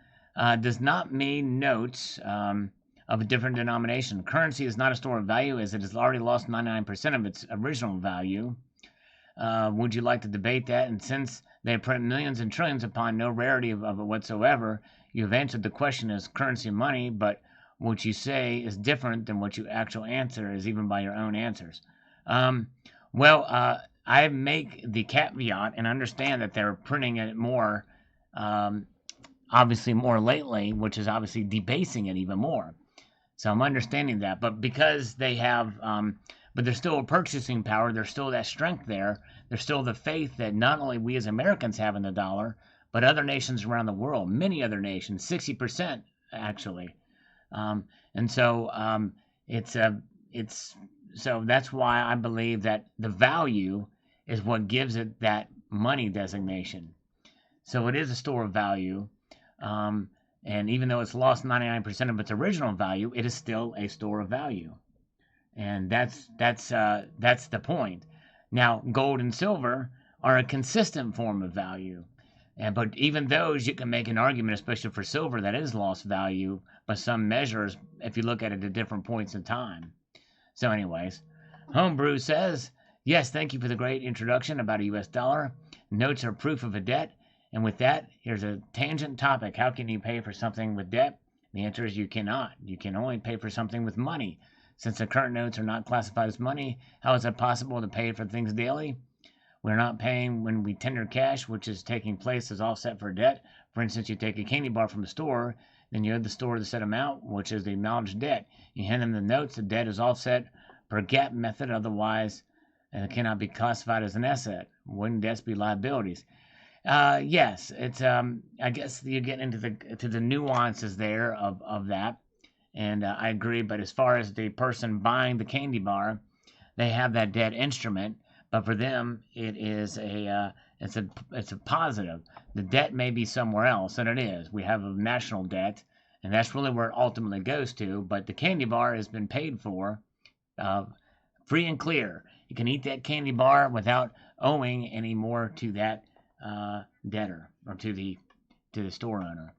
does not mean notes of a different denomination. Currency is not a store of value as it has already lost 99% of its original value. Would you like to debate that? And since they print millions and trillions upon no rarity of it whatsoever, you have answered the question as currency money, but what you say is different than what you actual answer is, even by your own answers. I make the caveat and understand that they're printing it more, obviously more lately, which is obviously debasing it even more. So I'm understanding that, but because they have, but there's still a purchasing power, there's still that strength there, there's still the faith that not only we as Americans have in the dollar, but other nations around the world, many other nations, 60% actually, and so so that's why I believe that the value is what gives it that money designation. So it is a store of value. And even though it's lost 99% of its original value, it is still a store of value. And that's the point. Now, gold and silver are a consistent form of value. But even those, you can make an argument, especially for silver, that is lost value by some measures if you look at it at different points in time. So anyways, Homebrew says, yes, thank you for the great introduction about a US dollar. Notes are proof of a debt. And with that, here's a tangent topic. How can you pay for something with debt? The answer is you cannot. You can only pay for something with money. Since the current notes are not classified as money, how is it possible to pay for things daily? We're not paying when we tender cash, which is taking place as offset for debt. For instance, you take a candy bar from a store, then you owe the store the set amount, which is the acknowledged debt. You hand them the notes, the debt is offset per GAAP method, otherwise it cannot be classified as an asset. Wouldn't debts be liabilities? Yes, it's I guess you get into the nuances there of that, and I agree. But as far as the person buying the candy bar, they have that debt instrument, but for them it is it's a positive. The debt may be somewhere else, and it is. We have a national debt, and that's really where it ultimately goes to. But the candy bar has been paid for, free and clear. You can eat that candy bar without owing any more to that debtor or to the store owner.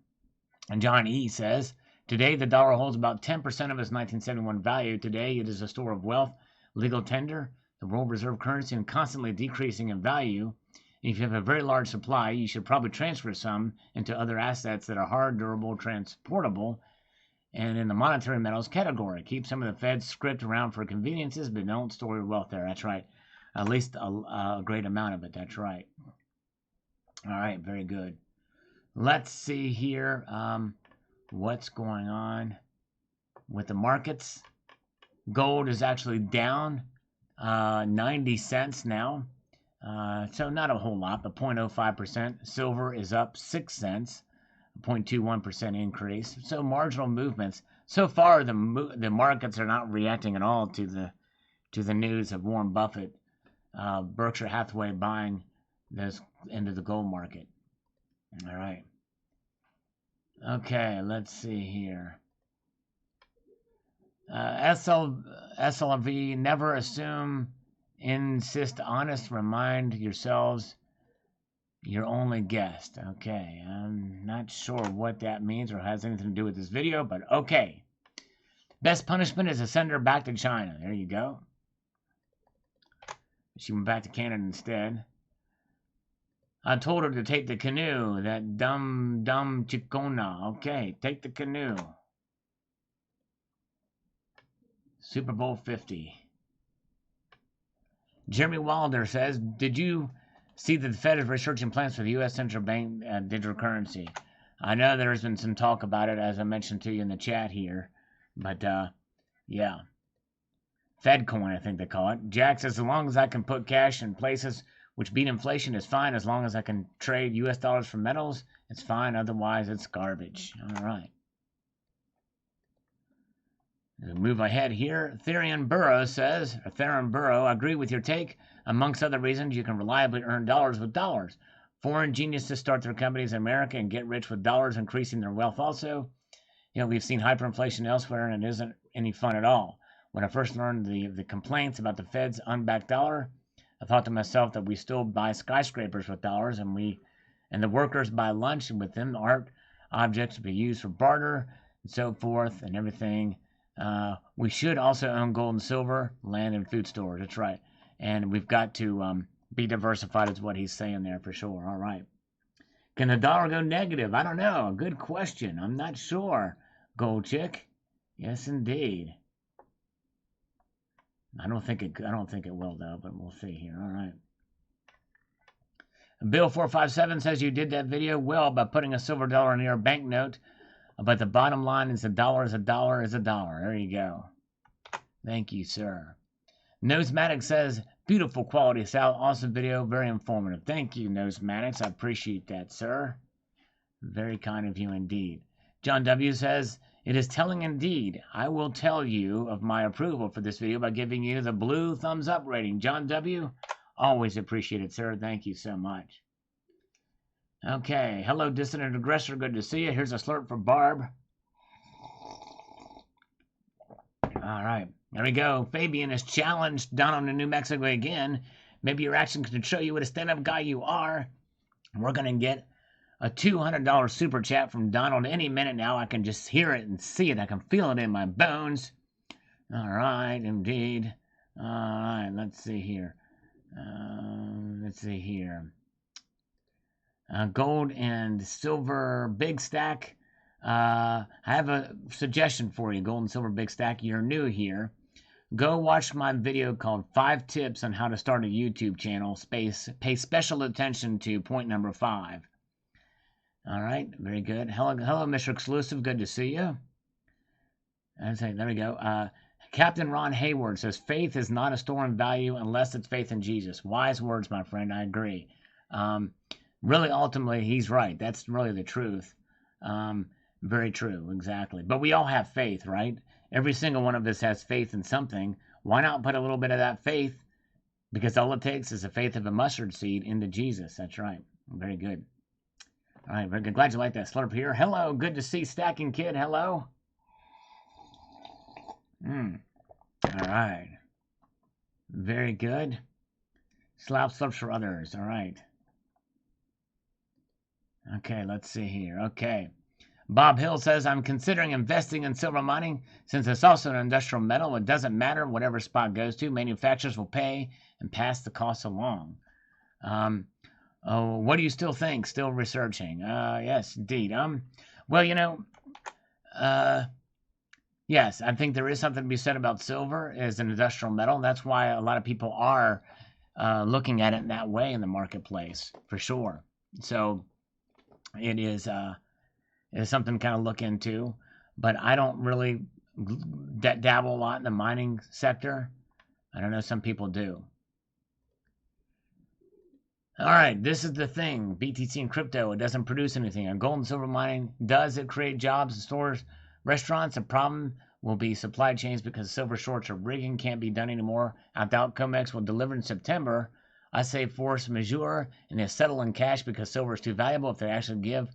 And John E. says, today the dollar holds about 10% of its 1971 value. Today it is a store of wealth, legal tender, the world reserve currency, and constantly decreasing in value. And if you have a very large supply, you should probably transfer some into other assets that are hard, durable, transportable, and in the monetary metals category. Keep some of the Fed's script around for conveniences, but don't store your wealth there. That's right. At least a great amount of it. That's right. All right, very good. Let's see here what's going on with the markets. Gold is actually down 90 cents now. So not a whole lot, but 0.05%. Silver is up 6 cents, 0.21% increase. So marginal movements. So far, the markets are not reacting at all to the news of Warren Buffett, Berkshire Hathaway buying this into the gold market. All right. Okay, let's see here. SLV, never assume, insist honest, remind yourselves you're only guest. Okay, I'm not sure what that means or has anything to do with this video, but okay. Best punishment is to send her back to China. There you go. She went back to Canada instead. I told her to take the canoe. That dumb chicona. Okay, take the canoe. Super Bowl 50. Jeremy Wilder says, did you see that the Fed is researching plans for the U.S. Central Bank digital currency? I know there's been some talk about it, as I mentioned to you in the chat here. But, yeah. Fedcoin, I think they call it. Jack says, as long as I can put cash in places which beat inflation is fine. As long as I can trade U.S. dollars for metals, it's fine. Otherwise, it's garbage. All right. Move ahead here. Ethereum Burrow says, I agree with your take. Amongst other reasons, you can reliably earn dollars with dollars. Foreign geniuses start their companies in America and get rich with dollars, increasing their wealth also. You know, we've seen hyperinflation elsewhere, and it isn't any fun at all. When I first learned the complaints about the Fed's unbacked dollar, I thought to myself that we still buy skyscrapers with dollars, and the workers buy lunch with them. Art objects to be used for barter and so forth and everything. We should also own gold and silver, land, and food stores. That's right. And we've got to be diversified, is what he's saying there for sure. All right. Can the dollar go negative? I don't know. Good question. I'm not sure. Gold chick. Yes, indeed. I don't think it will though, but we'll see here. All right. Bill457 says you did that video well by putting a silver dollar near a banknote, but the bottom line is a dollar is a dollar is a dollar. There you go. Thank you, sir. Nosematic says, beautiful quality, Sal. Awesome video. Very informative. Thank you, Nosematic. I appreciate that, sir. Very kind of you indeed. John W. says, it is telling indeed. I will tell you of my approval for this video by giving you the blue thumbs up rating. John W., always appreciate it, sir. Thank you so much. Okay. Hello, Dissident Aggressor. Good to see you. Here's a slurp for Barb. All right. There we go. Fabian has challenged Donald in New Mexico again. Maybe your actions can show you what a stand-up guy you are. We're going to get a $200 super chat from Donald any minute now. I can just hear it and see it. I can feel it in my bones. All right, indeed. All right, let's see here. Gold and silver big stack. I have a suggestion for you, gold and silver big stack. You're new here. Go watch my video called 5 Tips on How to Start a YouTube Channel. Pay special attention to point number 5. All right, very good. Hello, Mr. Exclusive. Good to see you. There we go. Captain Ron Hayward says, faith is not a store in value unless it's faith in Jesus. Wise words, my friend. I agree. Really, ultimately, he's right. That's really the truth. Very true, exactly. But we all have faith, right? Every single one of us has faith in something. Why not put a little bit of that faith? Because all it takes is the faith of a mustard seed into Jesus. That's right. Very good. All right, very good. Glad you like that slurp here. Hello, good to see Stacking Kid. Hello. All right. Very good. Slurps for others. All right. Okay, let's see here. Okay. Bob Hill says, I'm considering investing in silver mining. Since it's also an industrial metal, it doesn't matter whatever spot goes to. Manufacturers will pay and pass the cost along. What do you still think? Still researching? Yes, indeed. Well, yes, I think there is something to be said about silver as an industrial metal. That's why a lot of people are looking at it in that way in the marketplace, for sure. So it is something to kind of look into. But I don't really dabble a lot in the mining sector. I don't know, some people do. All right, this is the thing. BTC and crypto, it doesn't produce anything. And gold and silver mining, does it create jobs in stores, restaurants? The problem will be supply chains because silver shorts or rigging can't be done anymore. I doubt COMEX will deliver in September. I say force majeure and they settle in cash because silver is too valuable. If they actually give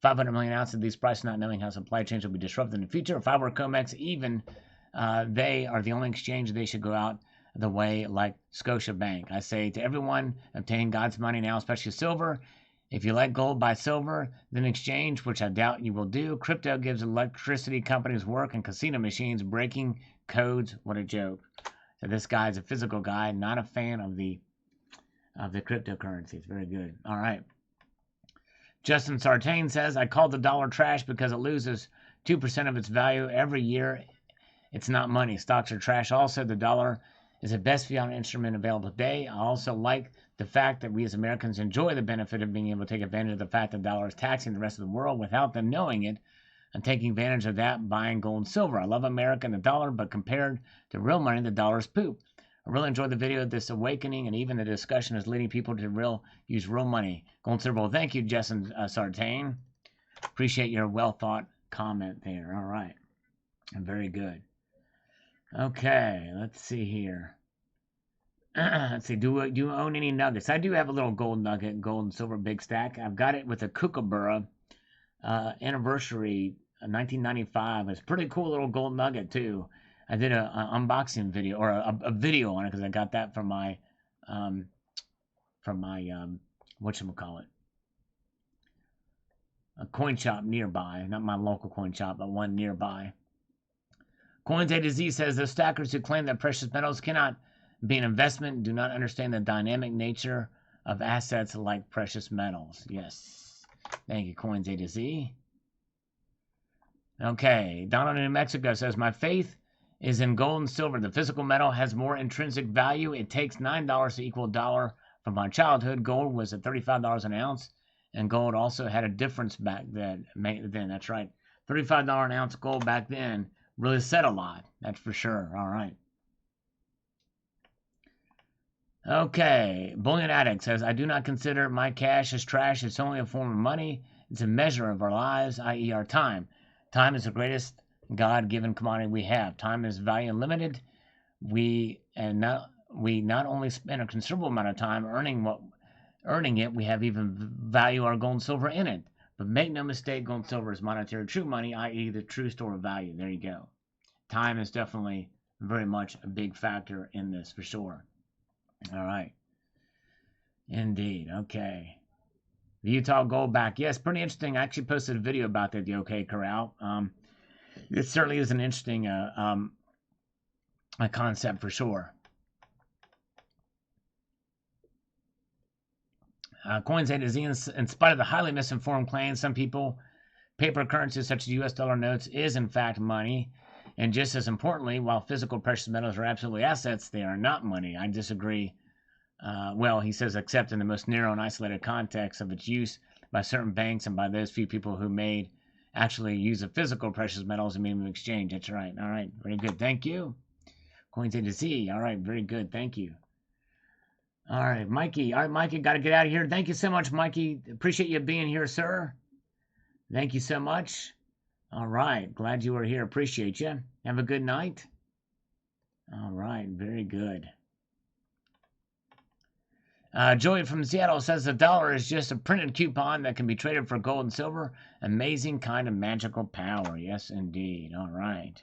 500 million ounces of these prices, not knowing how supply chains will be disrupted in the future. If I were COMEX, even they are the only exchange they should go out the way like Scotiabank. I say to everyone, obtain God's money now, especially silver. If you like gold, buy silver, then exchange, which I doubt you will do. Crypto gives electricity companies work and casino machines breaking codes. What a joke. So this guy is a physical guy, not a fan of the of the cryptocurrencies. Very good. All right. Justin Sartain says, I call the dollar trash because it loses 2% of its value every year. It's not money. Stocks are trash. Also, the dollar is the best fiat instrument available today. I also like the fact that we as Americans enjoy the benefit of being able to take advantage of the fact that the dollar is taxing the rest of the world without them knowing it and taking advantage of that, buying gold and silver. I love America and the dollar, but compared to real money, the dollar is poop. I really enjoyed the video of this awakening, and even the discussion is leading people to use real money. Gold and silver. Well, thank you, Justin Sartain. Appreciate your well-thought comment there. All right. Very good. Okay, let's see here. Let's see. Do you own any nuggets? I do have a little gold nugget, gold and silver big stack. I've got it with a Kookaburra anniversary 1995. It's a pretty cool little gold nugget too. I did an unboxing video or a video on it because I got that from my whatchamacallit, a coin shop nearby. Not my local coin shop, but one nearby. Coins A to Z says the stackers who claim that precious metals cannot be an investment do not understand the dynamic nature of assets like precious metals. Yes. Thank you, Coins A to Z. Okay. Donald in New Mexico says, my faith is in gold and silver. The physical metal has more intrinsic value. It takes $9 to equal a dollar. From my childhood, gold was at $35 an ounce, and gold also had a difference back then. That's right. $35 an ounce gold back then really said a lot. That's for sure. All right. Okay. Bullion Addict says, I do not consider my cash as trash. It's only a form of money. It's a measure of our lives, i.e. our time. Time is the greatest God-given commodity we have. Time is value unlimited. We not only spend a considerable amount of time earning it, we have even value our gold and silver in it. But make no mistake, gold and silver is monetary true money, i.e. the true store of value. There you go. Time is definitely very much a big factor in this for sure. All right. Indeed. Okay. The Utah gold back. Yes, pretty interesting. I actually posted a video about that, the OK Corral. It certainly is an interesting a concept for sure. Coins A to Z, in spite of the highly misinformed claims, some people, paper currencies such as US dollar notes is in fact money. And just as importantly, while physical precious metals are absolutely assets, they are not money. I disagree. Well, he says, except in the most narrow and isolated context of its use by certain banks and by those few people who made actually use of physical precious metals and medium of exchange. That's right. All right. Very good. Thank you. Coins A to Z. All right. Very good. Thank you. All right, Mikey. All right, Mikey, got to get out of here. Thank you so much, Mikey. Appreciate you being here, sir. Thank you so much. All right. Glad you were here. Appreciate you. Have a good night. All right. Very good. Joey from Seattle says the dollar is just a printed coupon that can be traded for gold and silver. Amazing kind of magical power. Yes, indeed. All right.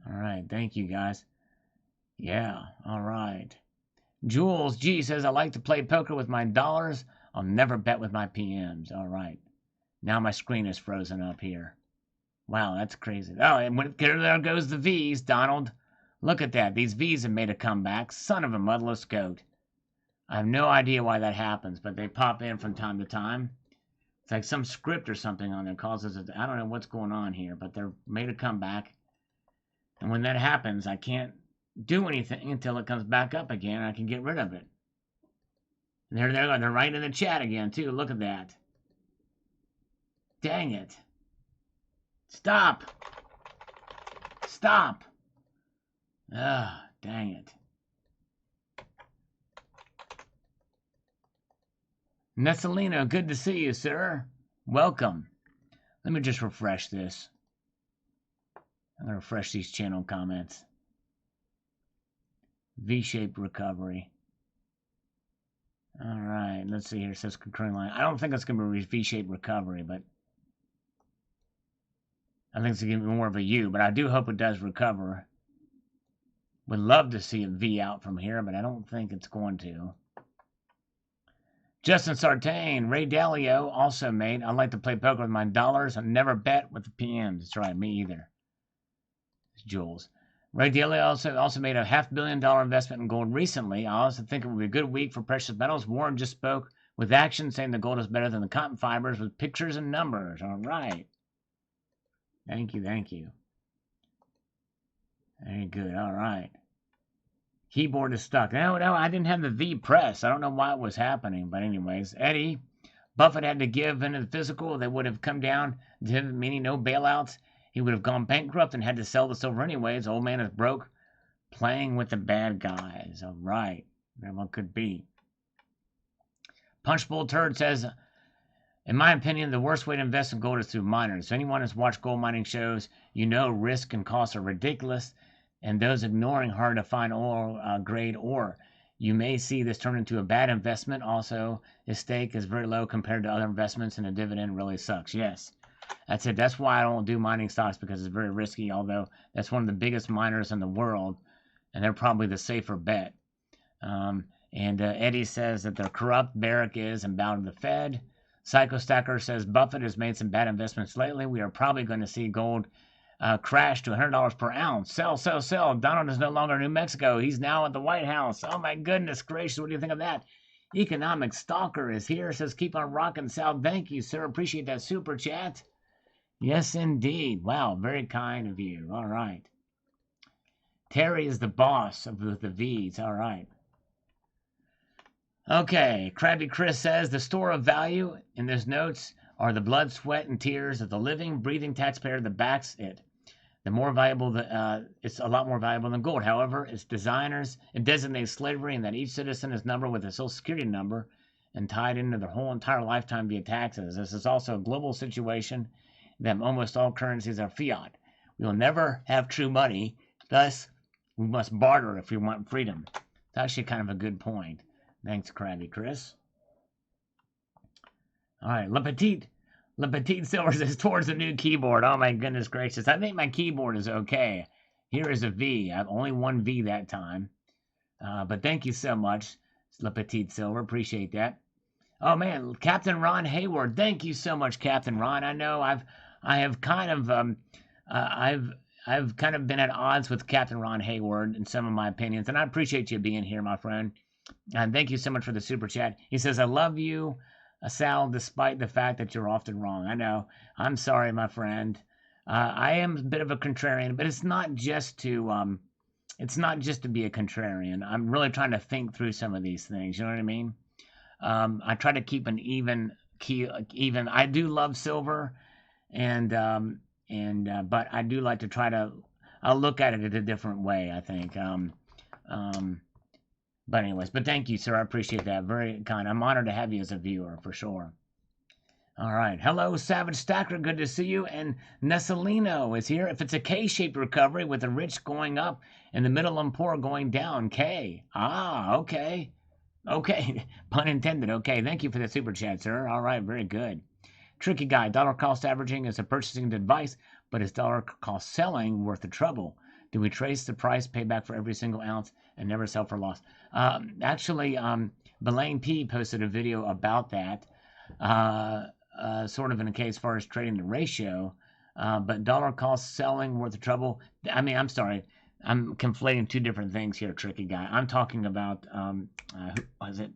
All right. Thank you, guys. Yeah. All right. Jules G says, I like to play poker with my dollars. I'll never bet with my PMs. All right. Now my screen is frozen up here. Wow, that's crazy. Oh, and there goes the V's, Donald. Look at that. These V's have made a comeback. Son of a motherless goat. I have no idea why that happens, but they pop in from time to time. It's like some script or something on there causes it. I don't know what's going on here, but they're made a comeback. And when that happens, I can't do anything until it comes back up again. I can get rid of it. And there they are. They're right in the chat again, too. Look at that. Dang it. Stop. Stop. Ah, dang it. Nessalino, good to see you, sir. Welcome. Let me just refresh this. I'm going to refresh these channel comments. V-shaped recovery. All right, let's see here. It says concurring line. I don't think it's going to be a V-shaped recovery, but I think it's going to be more of a U, but I do hope it does recover. Would love to see a V out from here, but I don't think it's going to. Justin Sartain, Ray Dalio also made, I like to play poker with my dollars. I never bet with the PMs. That's right, me either. It's Jules. Ray Daly also made a $500 million investment in gold recently. I also think it will be a good week for precious metals. Warren just spoke with action, saying the gold is better than the cotton fibers with pictures and numbers. All right. Thank you, thank you. Very good. All right. Keyboard is stuck. No, I didn't have the V press. I don't know why it was happening. But anyways, Eddie, Buffett had to give into the physical. They would have come down, meaning no bailouts. He would have gone bankrupt and had to sell the silver anyways. Old man is broke, playing with the bad guys. All right. Very well could be. Punchbowl Turd says, in my opinion, the worst way to invest in gold is through miners. So anyone who's watched gold mining shows, you know risk and costs are ridiculous, and those ignoring hard to find oil grade ore. You may see this turn into a bad investment. Also, the stake is very low compared to other investments, and the dividend really sucks. Yes, that's it. That's why I don't do mining stocks, because it's very risky, although that's one of the biggest miners in the world, and they're probably the safer bet. Eddie says that they're corrupt, Barrick is, and bow to the Fed. Psycho Stacker says Buffett has made some bad investments lately. We are probably going to see gold crash to $100 per ounce. Sell, sell, sell. Donald is no longer in New Mexico. He's now at the White House. Oh my goodness gracious, what do you think of that? Economic Stalker is here, says keep on rocking, Sal. Thank you, sir. Appreciate that super chat. Yes, indeed. Wow, very kind of you. All right. Terry is the boss of the V's. All right. Okay, Krabby Chris says the store of value in this notes are the blood, sweat, and tears of the living, breathing taxpayer that backs it. The more valuable, it's a lot more valuable than gold. However, its designers, it designates slavery and that each citizen is numbered with a social security number and tied into their whole entire lifetime via taxes. This is also a global situation that almost all currencies are fiat. We will never have true money. Thus, we must barter if we want freedom. It's actually kind of a good point. Thanks, Krabby Chris. All right, Le Petit Silver says towards the new keyboard. Oh my goodness gracious! I think my keyboard is okay. Here is a V. I have only one V that time. But thank you so much, Le Petit Silver. Appreciate that. Oh man, Captain Ron Hayward. Thank you so much, Captain Ron. I know I've kind of been at odds with Captain Ron Hayward in some of my opinions, and I appreciate you being here, my friend. And thank you so much for the super chat. He says, I love you, Sal, despite the fact that you're often wrong. I know. I'm sorry, my friend. I am a bit of a contrarian, but it's not just to be a contrarian. I'm really trying to think through some of these things. You know what I mean? I try to keep an even. I do love silver, but I do like to try to. I'll look at it in a different way, I think. But anyways, thank you, sir. I appreciate that. Very kind. I'm honored to have you as a viewer, for sure. All right. Hello, Savage Stacker. Good to see you. And Nessalino is here. If it's a K-shaped recovery with the rich going up and the middle and poor going down, K. Ah, okay. Okay. Pun intended. Okay. Thank you for the super chat, sir. All right. Very good. Tricky guy. Dollar cost averaging is a purchasing advice, but is dollar cost selling worth the trouble? Do we trace the price payback for every single ounce and never sell for loss? Actually, Belaine P posted a video about that, sort of in a case as far as trading the ratio, but dollar cost selling worth the trouble. I mean, I'm sorry. I'm conflating two different things here, tricky guy. I'm talking about, who was it?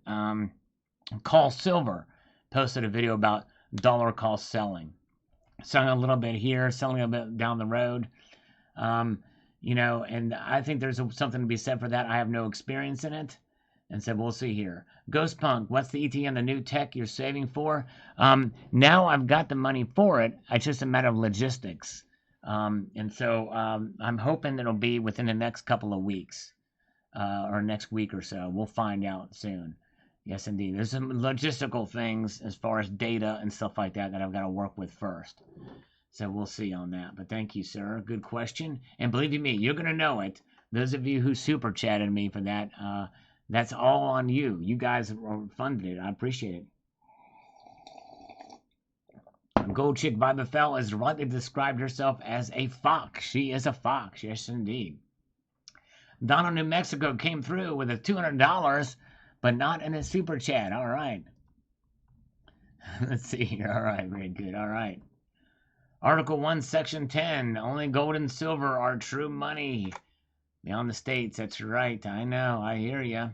Call Silver posted a video about dollar cost selling. Selling a little bit here, selling a bit down the road. And I think there's something to be said for that. I have no experience in it. And so we'll see here. Ghost Punk, what's the ET and the new tech you're saving for? Now I've got the money for it. It's just a matter of logistics. I'm hoping it'll be within the next couple of weeks or next week or so. We'll find out soon. Yes, indeed. There's some logistical things as far as data and stuff like that I've got to work with first. So we'll see on that. But thank you, sir. Good question. And believe you me, you're going to know it. Those of you who super chatted me for that, that's all on you. You guys funded it. I appreciate it. Gold Chick by Bethel has rightly described herself as a fox. She is a fox. Yes, indeed. Donna, New Mexico came through with a $200, but not in a super chat. All right. Let's see here. All right. Very good. All right. Article 1, Section 10. Only gold and silver are true money. Beyond the States, that's right. I know, I hear ya.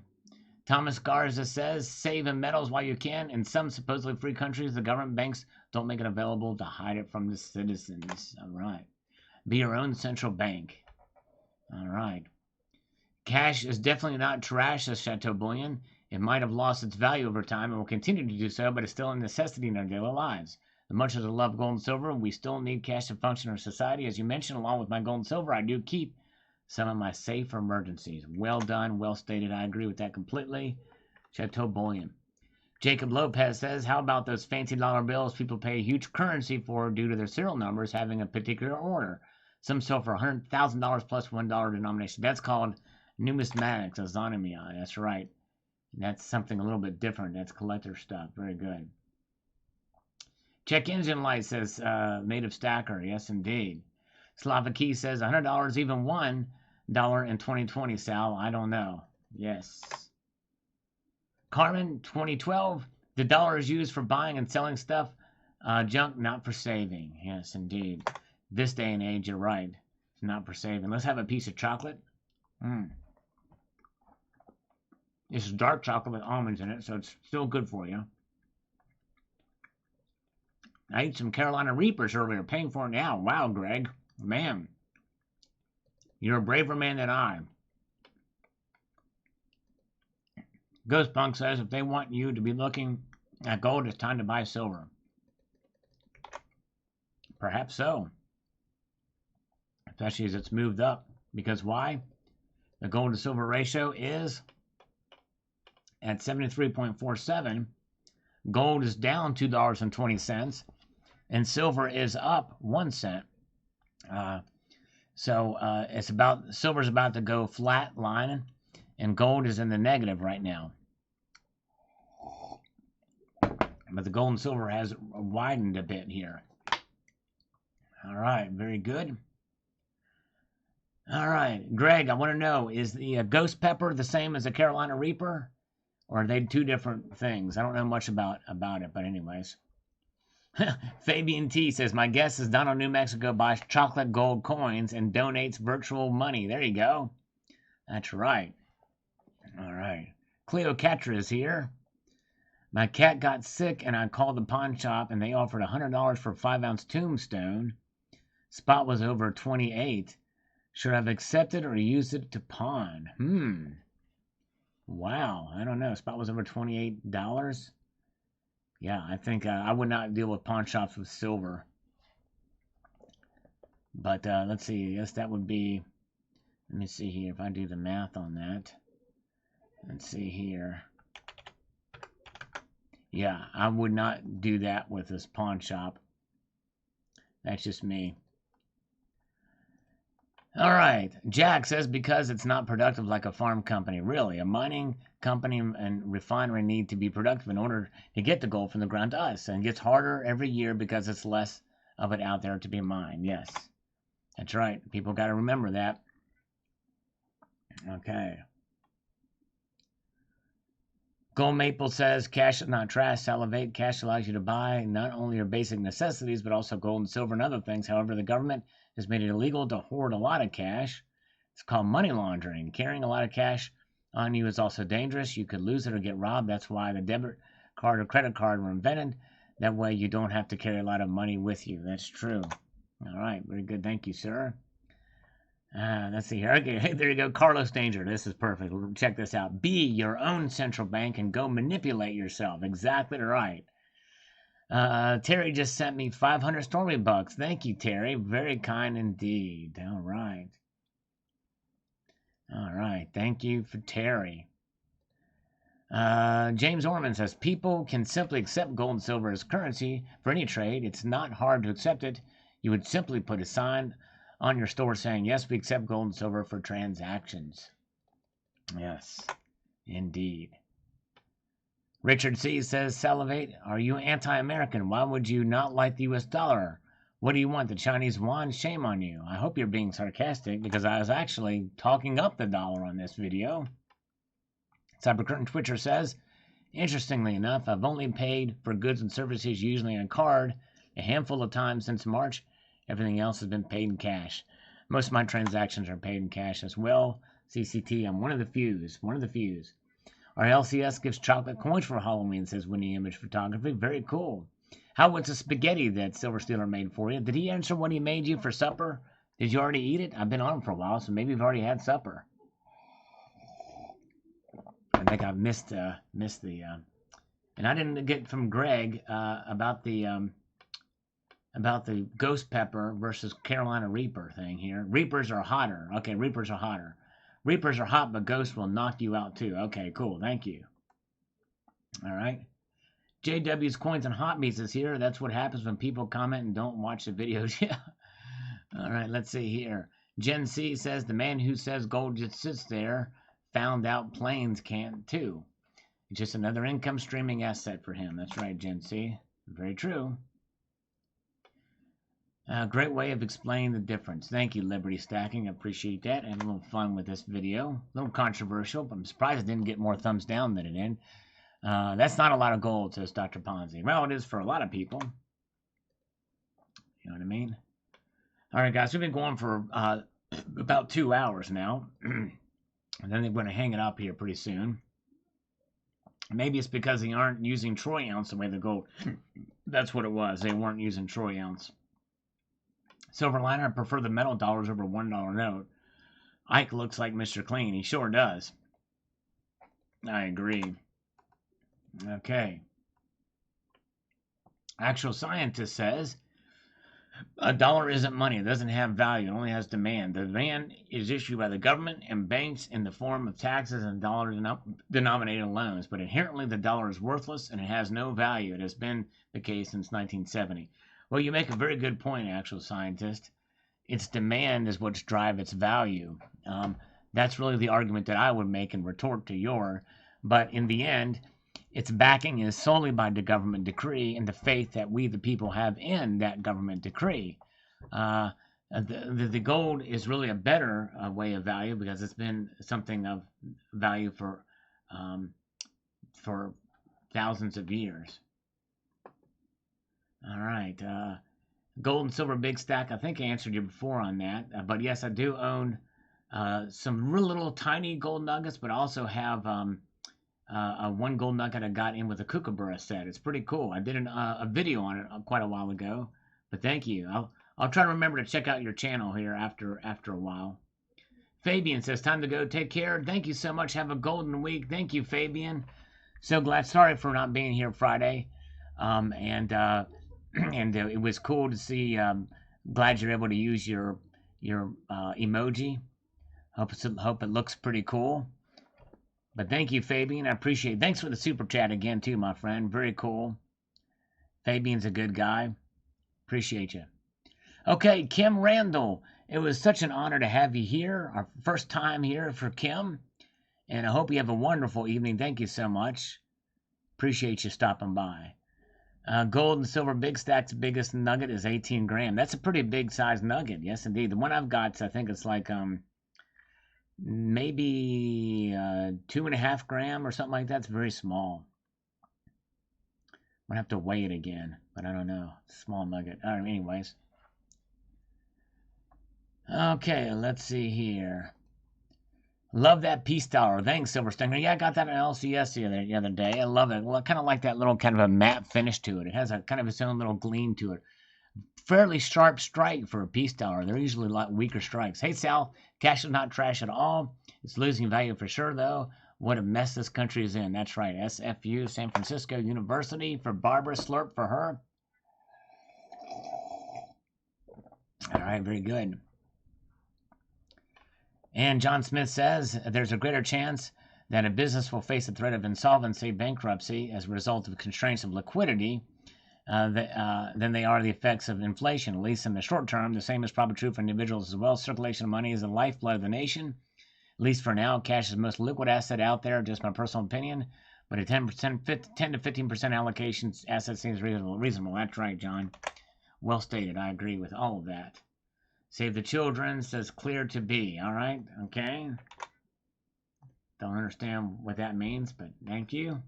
Thomas Garza says, save in metals while you can. In some supposedly free countries, the government banks don't make it available to hide it from the citizens. All right. Be your own central bank. All right. Cash is definitely not trash, says Chateau Bullion. It might have lost its value over time and will continue to do so, but it's still a necessity in our daily lives. As much as I love gold and silver, we still need cash to function in our society. As you mentioned, along with my gold and silver, I do keep some of my safe for emergencies. Well done, well stated. I agree with that completely. Chateau Bullion. Jacob Lopez says, how about those fancy dollar bills people pay huge currency for due to their serial numbers having a particular order? Some sell for $100,000 plus $1 denomination. That's called numismatics, azonymia. That's right. That's something a little bit different. That's collector stuff. Very good. Check Engine Light says, native stacker. Yes, indeed. Slavaki says, $100, even $1 in 2020, Sal. I don't know. Yes. Carmen, 2012, the dollar is used for buying and selling stuff, junk, not for saving. Yes, indeed. This day and age, you're right. It's not for saving. Let's have a piece of chocolate. This is dark chocolate with almonds in it, so it's still good for you. I ate some Carolina Reapers earlier, paying for it now. Wow, Greg. Man, you're a braver man than I. Ghostpunk says if they want you to be looking at gold, it's time to buy silver. Perhaps so. Especially as it's moved up. Because why? The gold to silver ratio is at 73.47. Gold is down $2.20. And silver is up 1 cent. It's about, silver's about to go flat line, and gold is in the negative right now. But the gold and silver has widened a bit here. All right, very good. All right, Greg, I want to know, is the ghost pepper the same as the Carolina Reaper? Or are they two different things? I don't know much about it, but anyways. Fabian T says, my guess is Donald New Mexico buys chocolate gold coins and donates virtual money. There you go. That's right. All right. Cleocatra is here. My cat got sick and I called the pawn shop and they offered $100 for a 5-ounce tombstone. Spot was over 28. Should I have accepted or used it to pawn? Wow. I don't know. Spot was over $28. Yeah, I think I would not deal with pawn shops with silver. But let's see. Yes, that would be... Let me see here if I do the math on that. Let's see here. Yeah, I would not do that with this pawn shop. That's just me. All right. Jack says because it's not productive like a farm company. Really, a mining company and refinery need to be productive in order to get the gold from the ground to us. And it gets harder every year because it's less of it out there to be mined. Yes, that's right. People got to remember that. Okay. Gold Maple says cash is not trash. Salivate. Cash allows you to buy not only your basic necessities, but also gold and silver and other things. However, the government has made it illegal to hoard a lot of cash. It's called money laundering. Carrying a lot of cash on you is also dangerous. You could lose it or get robbed. That's why the debit card or credit card were invented. That way you don't have to carry a lot of money with you. That's true. All right. Very good. Thank you, sir. Let's see here. Okay, hey, there you go. Carlos Danger. This is perfect. Check this out. Be your own central bank and go manipulate yourself. Exactly right. Terry just sent me 500 Stormy bucks. Thank you, Terry. Very kind indeed. All right. All right. Thank you for Terry. James Orman says, people can simply accept gold and silver as currency for any trade. It's not hard to accept it. You would simply put a sign on your store saying, yes, we accept gold and silver for transactions. Yes, indeed. Richard C. says, Salivate, are you anti-American? Why would you not like the U.S. dollar? What do you want, the Chinese yuan? Shame on you. I hope you're being sarcastic because I was actually talking up the dollar on this video. Cybercurtain Twitcher says, interestingly enough, I've only paid for goods and services usually on card a handful of times since March. Everything else has been paid in cash. Most of my transactions are paid in cash as well. CCT, I'm one of the few. Our LCS gives chocolate coins for Halloween, says Winnie Image Photography. Very cool. How was the spaghetti that Silver Stealer made for you? Did he answer what he made you for supper? Did you already eat it? I've been on for a while, so maybe you've already had supper. I think I've missed the and I didn't get from Greg about the ghost pepper versus Carolina Reaper thing here. Reapers are hotter. Okay, Reapers are hotter. Reapers are hot, but ghosts will knock you out too. Okay, cool. Thank you. All right. JW's Coins and Hot Meats is here. That's what happens when people comment and don't watch the videos. Yeah. All right, let's see here. Gen C says the man who says gold just sits there found out planes can't too. It's just another income streaming asset for him. That's right, Gen C. Very true. Great way of explaining the difference. Thank you, Liberty Stacking. I appreciate that. I had a little fun with this video. A little controversial, but I'm surprised it didn't get more thumbs down than it did. That's not a lot of gold, says Dr. Ponzi. Well, it is for a lot of people. You know what I mean? All right, guys, we've been going for about 2 hours now. And then they're going to hang it up here pretty soon. Maybe it's because they aren't using troy ounce the way the gold. That's what it was. They weren't using troy ounce. Silverliner, I prefer the metal dollars over $1 note. Ike looks like Mr. Clean. He sure does. I agree. Okay. Actual Scientist says, a dollar isn't money. It doesn't have value. It only has demand. The demand is issued by the government and banks in the form of taxes and dollar-denominated loans. But inherently, the dollar is worthless and it has no value. It has been the case since 1970. Well, you make a very good point, Actual Scientist. Its demand is what's drive its value. That's really the argument that I would make and retort to your. But in the end, its backing is solely by the government decree and the faith that we, the people, have in that government decree. The gold is really a better way of value because it's been something of value for thousands of years. All right. Gold and silver big stack. I think I answered you before on that. But yes, I do own some real little tiny gold nuggets, but I also have one gold nugget I got in with a kookaburra set. It's pretty cool. I did a video on it quite a while ago. But thank you. I'll try to remember to check out your channel here after a while. Fabian says, time to go. Take care. Thank you so much. Have a golden week. Thank you, Fabian. So glad. Sorry for not being here Friday. And it was cool to see. Glad you're able to use your emoji. Hope it looks pretty cool. But thank you, Fabian. I appreciate it. Thanks for the super chat again, too, my friend. Very cool. Fabian's a good guy. Appreciate you. Okay, Kim Randall. It was such an honor to have you here. Our first time here for Kim. And I hope you have a wonderful evening. Thank you so much. Appreciate you stopping by. Gold and silver big stack's biggest nugget is 18 grams. That's a pretty big size nugget. Yes, indeed. The one I've got, I think it's like maybe 2.5 grams or something like that. It's very small. I'm gonna have to weigh it again, but I don't know. It's a small nugget. All right, anyways. Okay, let's see here. Love that peace dollar. Thanks, Silver Stinger. Yeah, I got that on LCS the other day. I love it. Well, I kind of like that little kind of a matte finish to it. It has a kind of its own little gleam to it. Fairly sharp strike for a peace dollar. They're usually a lot weaker strikes. Hey, Sal, cash is not trash at all. It's losing value for sure, though. What a mess this country is in. That's right. SFU, San Francisco University, for Barbara. Slurp for her. All right, very good. And John Smith says there's a greater chance that a business will face the threat of insolvency, bankruptcy, as a result of constraints of liquidity than they are the effects of inflation, at least in the short term. The same is probably true for individuals as well. Circulation of money is the lifeblood of the nation. At least for now, cash is the most liquid asset out there, just my personal opinion. But a 10 to 15% allocation asset seems reasonable. That's right, John. Well stated. I agree with all of that. Save the children says clear to be. All right. Okay. Don't understand what that means, but thank you.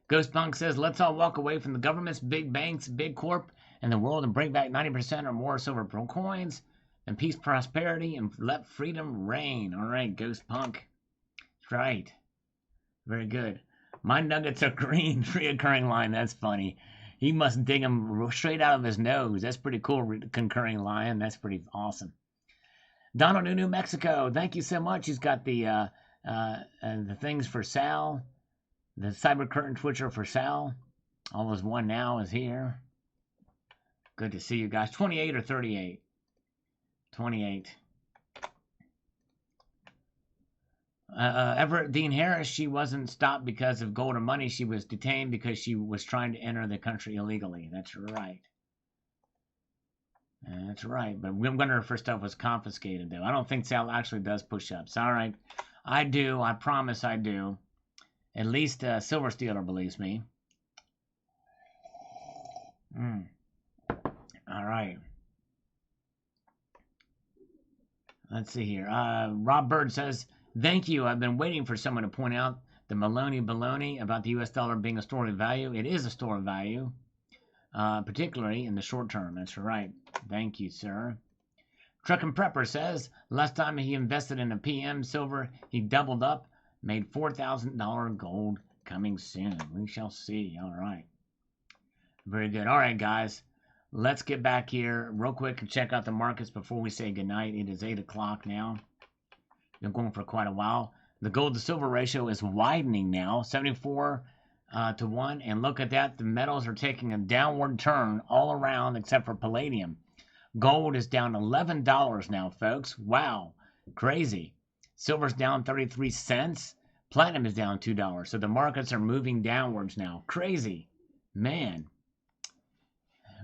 Ghostpunk says, let's all walk away from the governments, big banks, big corp, and the world and bring back 90% or more silver coins. and peace, prosperity, and let freedom reign. All right, Ghost Punk. That's right. Very good. My nuggets are green. Reoccurring line. That's funny. He must dig them straight out of his nose. That's pretty cool. Concurring line. That's pretty awesome. Donald in New Mexico. Thank you so much. He's got the things for Sal. The Cyber Curtain Twitcher for Sal. All is one now is here. Good to see you guys. 28 or 38? 28. Everett Dean Harris, she wasn't stopped because of gold or money. She was detained because she was trying to enter the country illegally. That's right. That's right. But one of her stuff was confiscated, though. I don't think Sal actually does push-ups. All right. I do. I promise I do. At least Silver Stealer believes me. All right. Let's see here. Rob Bird says, thank you. I've been waiting for someone to point out the Maloney baloney about the U.S. dollar being a store of value. It is a store of value, particularly in the short term. That's right. Thank you, sir. Truck and Prepper says, last time he invested in a PM silver, he doubled up, made $4,000 gold coming soon. We shall see. All right. Very good. All right, guys. Let's get back here real quick and check out the markets before we say goodnight. It is 8 o'clock now. Been going for quite a while. The gold to silver ratio is widening now, 74 to 1. And look at that. The metals are taking a downward turn all around except for palladium. Gold is down $11 now, folks. Wow. Crazy. Silver's down 33 cents. Platinum is down $2. So the markets are moving downwards now. Crazy. Man.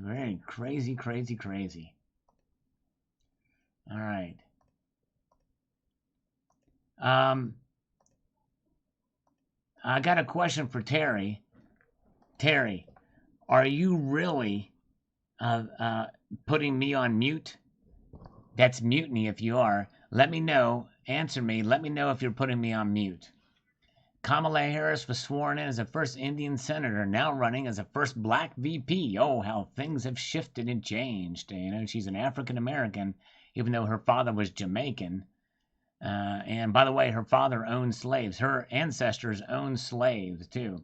Very crazy, crazy, crazy. All right. I got a question for Terry. Terry, are you really putting me on mute? That's mutiny if you are. Let me know. Answer me. Let me know if you're putting me on mute. Kamala Harris was sworn in as the first Indian senator, now running as the first black VP. Oh, how things have shifted and changed. You know, she's an African American, even though her father was Jamaican. And by the way, her father owned slaves. Her ancestors owned slaves, too.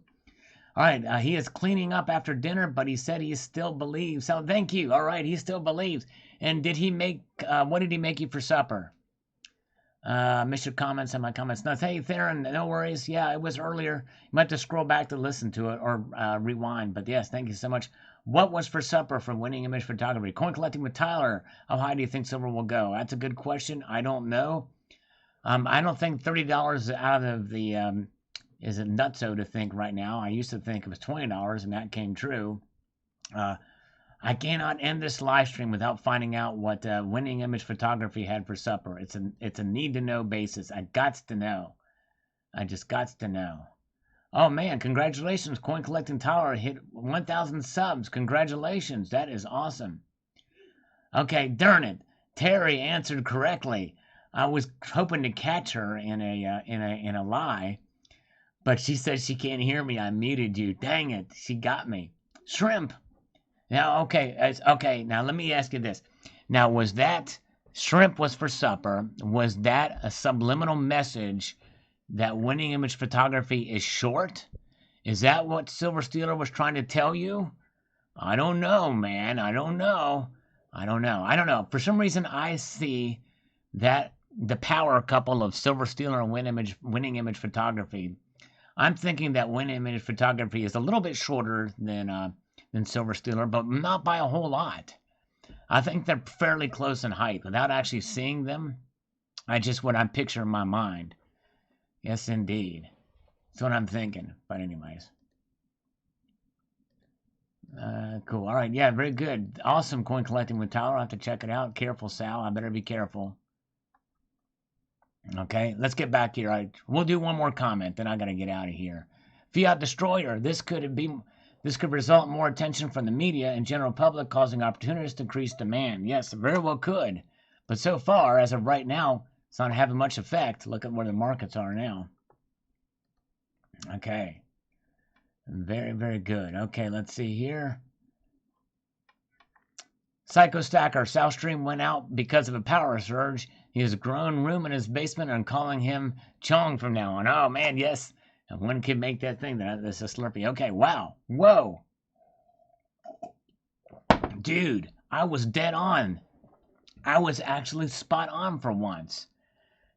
All right, he is cleaning up after dinner, but he said he still believes. So thank you. All right, he still believes. And did he make, what did he make you for supper? Missed your comments and my comments. No, hey, Theron, no worries. Yeah, it was earlier. You might have to scroll back to listen to it or rewind. But yes, thank you so much. What was for supper from Winning Image Photography? Coin collecting with Tyler. How high do you think silver will go? That's a good question. I don't know. I don't think $30 out of the is a nutso to think right now. I used to think it was $20, and that came true. I cannot end this live stream without finding out what Winning Image Photography had for supper. It's a need-to-know basis. I gots to know. I just gots to know. Oh, man, congratulations. Coin Collecting Tower hit 1,000 subs. Congratulations. That is awesome. Okay, darn it. Terry answered correctly. I was hoping to catch her in a lie, but she said she can't hear me. I muted you. Dang it. She got me. Shrimp. Now, okay. Now, let me ask you this. Now, was that shrimp was for supper? Was that a subliminal message that Winning Image Photography is short? Is that what Silver Stealer was trying to tell you? I don't know, man. I don't know. For some reason, I see that the power couple of Silver Stealer and Winning Image Photography. I'm thinking that Winning Image Photography is a little bit shorter than Silver Stealer, but not by a whole lot. I think they're fairly close in height. Without actually seeing them, what I picture in my mind. Yes, indeed. That's what I'm thinking. But anyways. Cool. All right. Yeah, very good. Awesome coin collecting with Tyler. I'll have to check it out. Careful, Sal. I better be careful. Okay, let's get back here. We'll do one more comment, then I got to get out of here. Fiat Destroyer. This could result in more attention from the media and general public, causing opportunities to increase demand. Yes, it very well could. But so far, as of right now, it's not having much effect. Look at where the markets are now. Okay. Very, very good. Okay, let's see here. Psycho Stacker, South Stream went out because of a power surge. He has a grown room in his basement and calling him Chong from now on. Oh, man, yes. And one can make that thing. That's a Slurpee. Okay, wow. Whoa. Dude, I was dead on. I was actually spot on for once.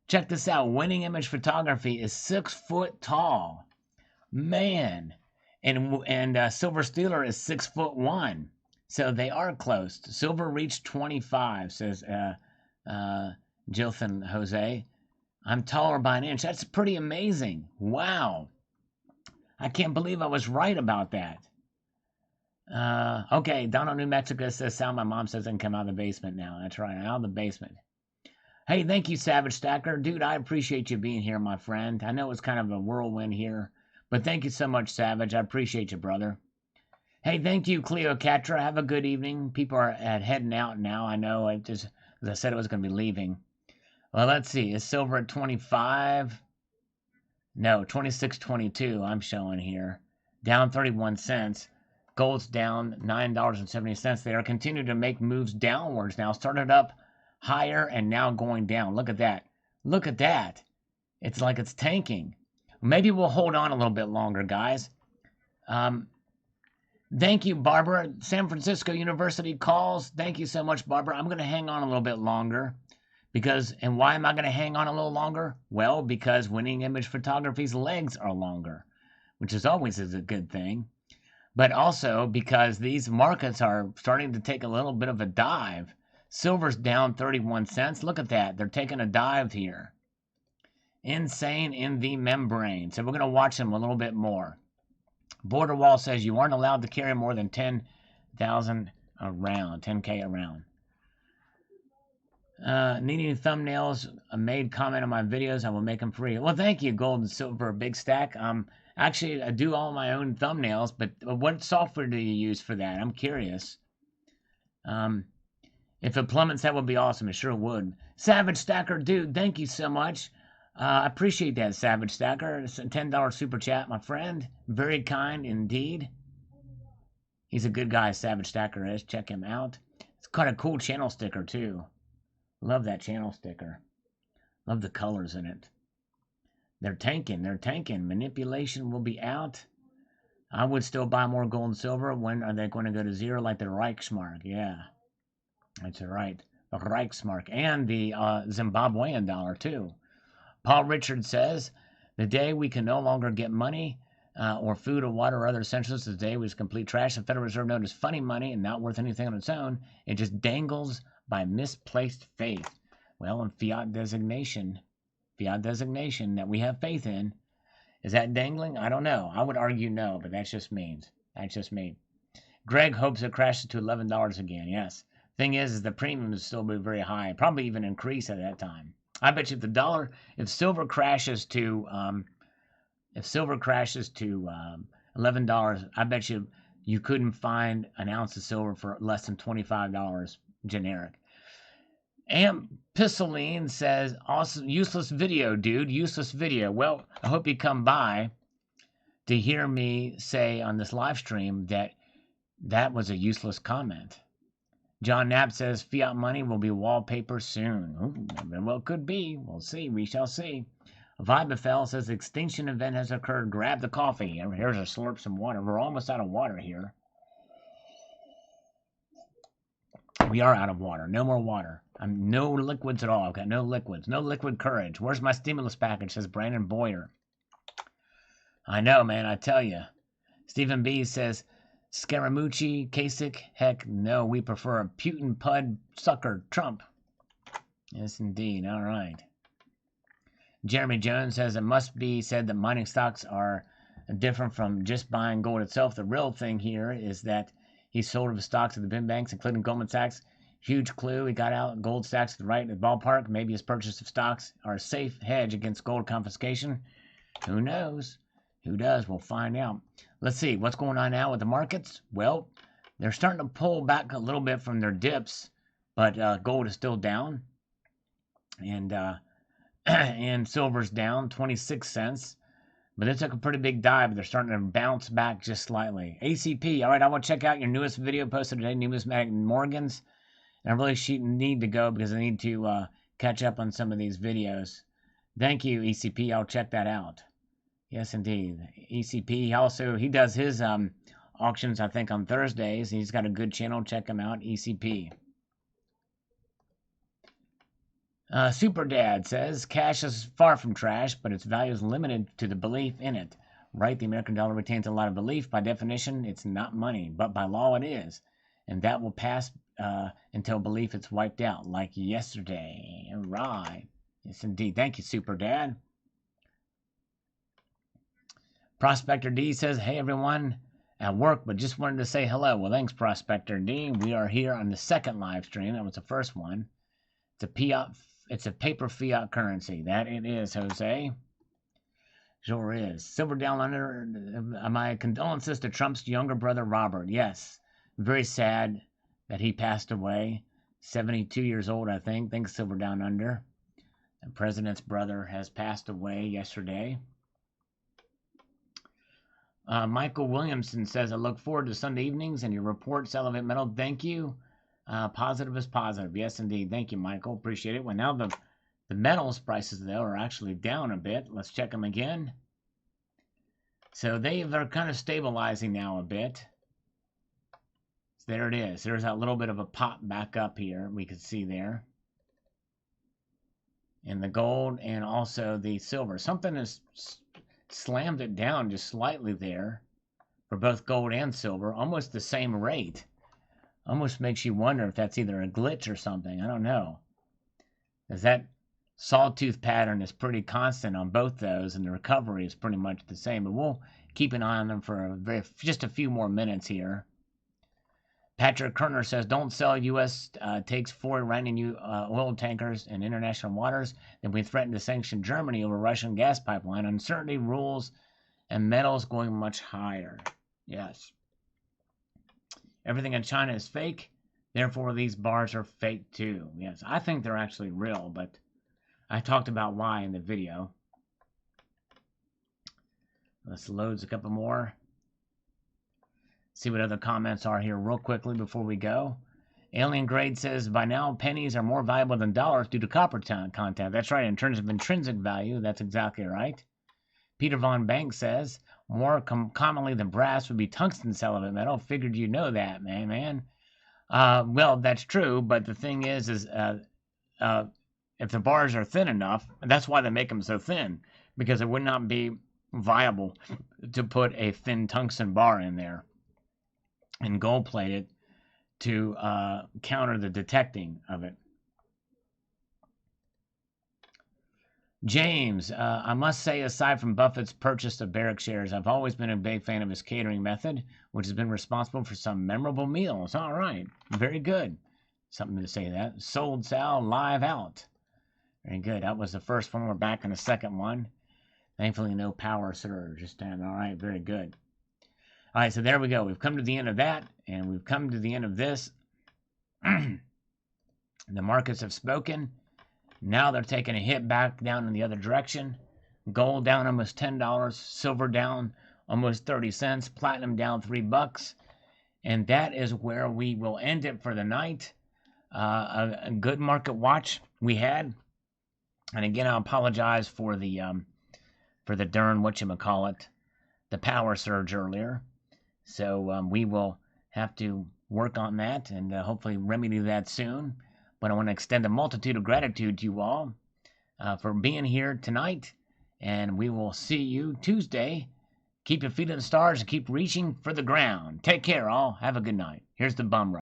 Check this out. Winning Image Photography is 6 foot tall. Man. And Silver Stealer is 6'1". So they are close. Silver reached 25, says Jilthan Jose. I'm taller by an inch. That's pretty amazing. Wow. I can't believe I was right about that. Okay, Donald, New Mexico says sound my mom says doesn't come out of the basement now. That's right, out of the basement. Hey, thank you, Savage Stacker. Dude, I appreciate you being here, my friend. I know it's kind of a whirlwind here, but thank you so much, Savage. I appreciate you, brother. Hey, thank you, Cleocatra. Have a good evening. People are heading out now. I know. As I said, it was going to be leaving. Well, let's see. Is silver at 25? No, 26.22 I'm showing here. Down 31 cents. Gold's down $9.70. They are continuing to make moves downwards now. Started up higher and now going down. Look at that. Look at that. It's like it's tanking. Maybe we'll hold on a little bit longer, guys. Thank you, Barbara. San Francisco University calls. Thank you so much, Barbara. I'm going to hang on a little bit longer. And why am I going to hang on a little longer? Well, because Winning Image Photography's legs are longer, which is always a good thing. But also because these markets are starting to take a little bit of a dive. Silver's down 31 cents. Look at that. They're taking a dive here. Insane in the membrane. So we're going to watch them a little bit more. Border Wall says you aren't allowed to carry more than 10,000 around, 10K around. Needing thumbnails, a made comment on my videos. I will make them free. Well, thank you, Gold and Silver Big Stack. Actually, I do all my own thumbnails, but what software do you use for that? I'm curious. If it plummets, that would be awesome. It sure would. Savage Stacker, dude, thank you so much. I appreciate that, Savage Stacker. It's a $10 super chat, my friend. Very kind indeed. He's a good guy, Savage Stacker is. Check him out. It's quite a cool channel sticker, too. Love that channel sticker. Love the colors in it. They're tanking. They're tanking. Manipulation will be out. I would still buy more gold and silver. When are they going to go to zero like the Reichsmark? Yeah. That's right. The Reichsmark. And the Zimbabwean dollar, too. Paul Richards says, the day we can no longer get money or food or water or other essentials, the day was complete trash. The Federal Reserve note is funny money and not worth anything on its own. It just dangles by misplaced faith. Well, in fiat designation that we have faith in, is that dangling? I don't know. I would argue no, but that's just me. That's just me. Greg hopes it crashes to $11 again. Yes. Thing is the premium is still be very high. Probably even increase at that time. I bet you if silver crashes to $11, I bet you couldn't find an ounce of silver for less than $25 generic. Pisceline says, awesome, useless video, dude, useless video. Well, I hope you come by to hear me say on this live stream that was a useless comment. John Knapp says fiat money will be wallpaper soon. Ooh, well, it could be. We'll see. We shall see. Vibefell says extinction event has occurred. Grab the coffee. Here's a slurp some water. We're almost out of water here. We are out of water. No more water. No liquids at all. I've got no liquids. No liquid courage. Where's my stimulus package? Says Brandon Boyer. I know, man. I tell you. Stephen B says, Scaramucci, Kasich, heck no, we prefer a Putin pud sucker Trump. Yes, indeed. All right. Jeremy Jones says it must be said that mining stocks are different from just buying gold itself. The real thing here is that he sold his stocks at the bin banks, including Goldman Sachs. Huge clue. He got out gold stacks at the right in the ballpark. Maybe his purchase of stocks are a safe hedge against gold confiscation. Who knows? Who does? We'll find out. Let's see. What's going on now with the markets? Well, they're starting to pull back a little bit from their dips, but gold is still down. And silver's down 26 cents. But they took a pretty big dive, but they're starting to bounce back just slightly. ACP. All right, I want to check out your newest video posted today, Numismatic Morgans. I really need to go because I need to catch up on some of these videos. Thank you, ECP. I'll check that out. Yes, indeed. ECP also, he does his auctions, I think, on Thursdays. He's got a good channel. Check him out, ECP. Super Dad says, cash is far from trash, but its value is limited to the belief in it. Right? The American dollar retains a lot of belief. By definition, it's not money, but by law it is. And that will pass until belief is wiped out, like yesterday. Right. Yes, indeed. Thank you, Super Dad. Prospector D says, hey, everyone. At work, but just wanted to say hello. Well, thanks, Prospector D. We are here on the second live stream. That was the first one. It's a paper fiat currency. That it is, Jose. Sure is. Silver down under. My condolences to Trump's younger brother, Robert. Yes. Very sad that he passed away. 72 years old, I think. Thanks, Silver down under. The president's brother has passed away yesterday. Michael Williamson says, I look forward to Sunday evenings and your report, Salivate Metal. Thank you. Positive is positive. Yes, indeed. Thank you, Michael. Appreciate it. Well, now the metals prices, though, are actually down a bit. Let's check them again. So they're kind of stabilizing now a bit. So there it is. There's that little bit of a pop back up here. We can see there. And the gold and also the silver. Something has slammed it down just slightly there for both gold and silver. Almost the same rate. Almost makes you wonder if that's either a glitch or something. I don't know. Because that sawtooth pattern is pretty constant on both those, and the recovery is pretty much the same. But we'll keep an eye on them for just a few more minutes here. Patrick Kerner says, don't sell U.S. Takes 4 Iranian oil tankers in international waters. Then we threaten to sanction Germany over Russian gas pipeline. Uncertainty rules and metals going much higher. Yes. Everything in China is fake. Therefore, these bars are fake too. Yes, I think they're actually real, but I talked about why in the video. Let's load a couple more. See what other comments are here real quickly before we go. Alien Grade says, by now, pennies are more valuable than dollars due to copper content. That's right, in terms of intrinsic value, that's exactly right. Peter Von Bank says, more commonly than brass would be tungsten Salivate Metal. Figured you know that, man. Well, that's true, but the thing is if the bars are thin enough, that's why they make them so thin, because it would not be viable to put a thin tungsten bar in there and gold plate it to counter the detecting of it. James, I must say, aside from Buffett's purchase of Barrick shares, I've always been a big fan of his catering method, which has been responsible for some memorable meals. All right. Very good. Something to say that. Sold Sal live out. Very good. That was the first one. We're back in the second one. Thankfully, no power surge this time. All right. Very good. All right. So there we go. We've come to the end of that, and we've come to the end of this. The markets have spoken. Now they're taking a hit back down in the other direction. Gold down almost $10. Silver down almost 30 cents. Platinum down $3. And that is where we will end it for the night. A good market watch we had. And again, I apologize for the darn whatchamacallit, the power surge earlier. So we will have to work on that and hopefully remedy that soon. But I want to extend a multitude of gratitude to you all for being here tonight. And we will see you Tuesday. Keep your feet in the stars and keep reaching for the ground. Take care, all. Have a good night. Here's the bum run.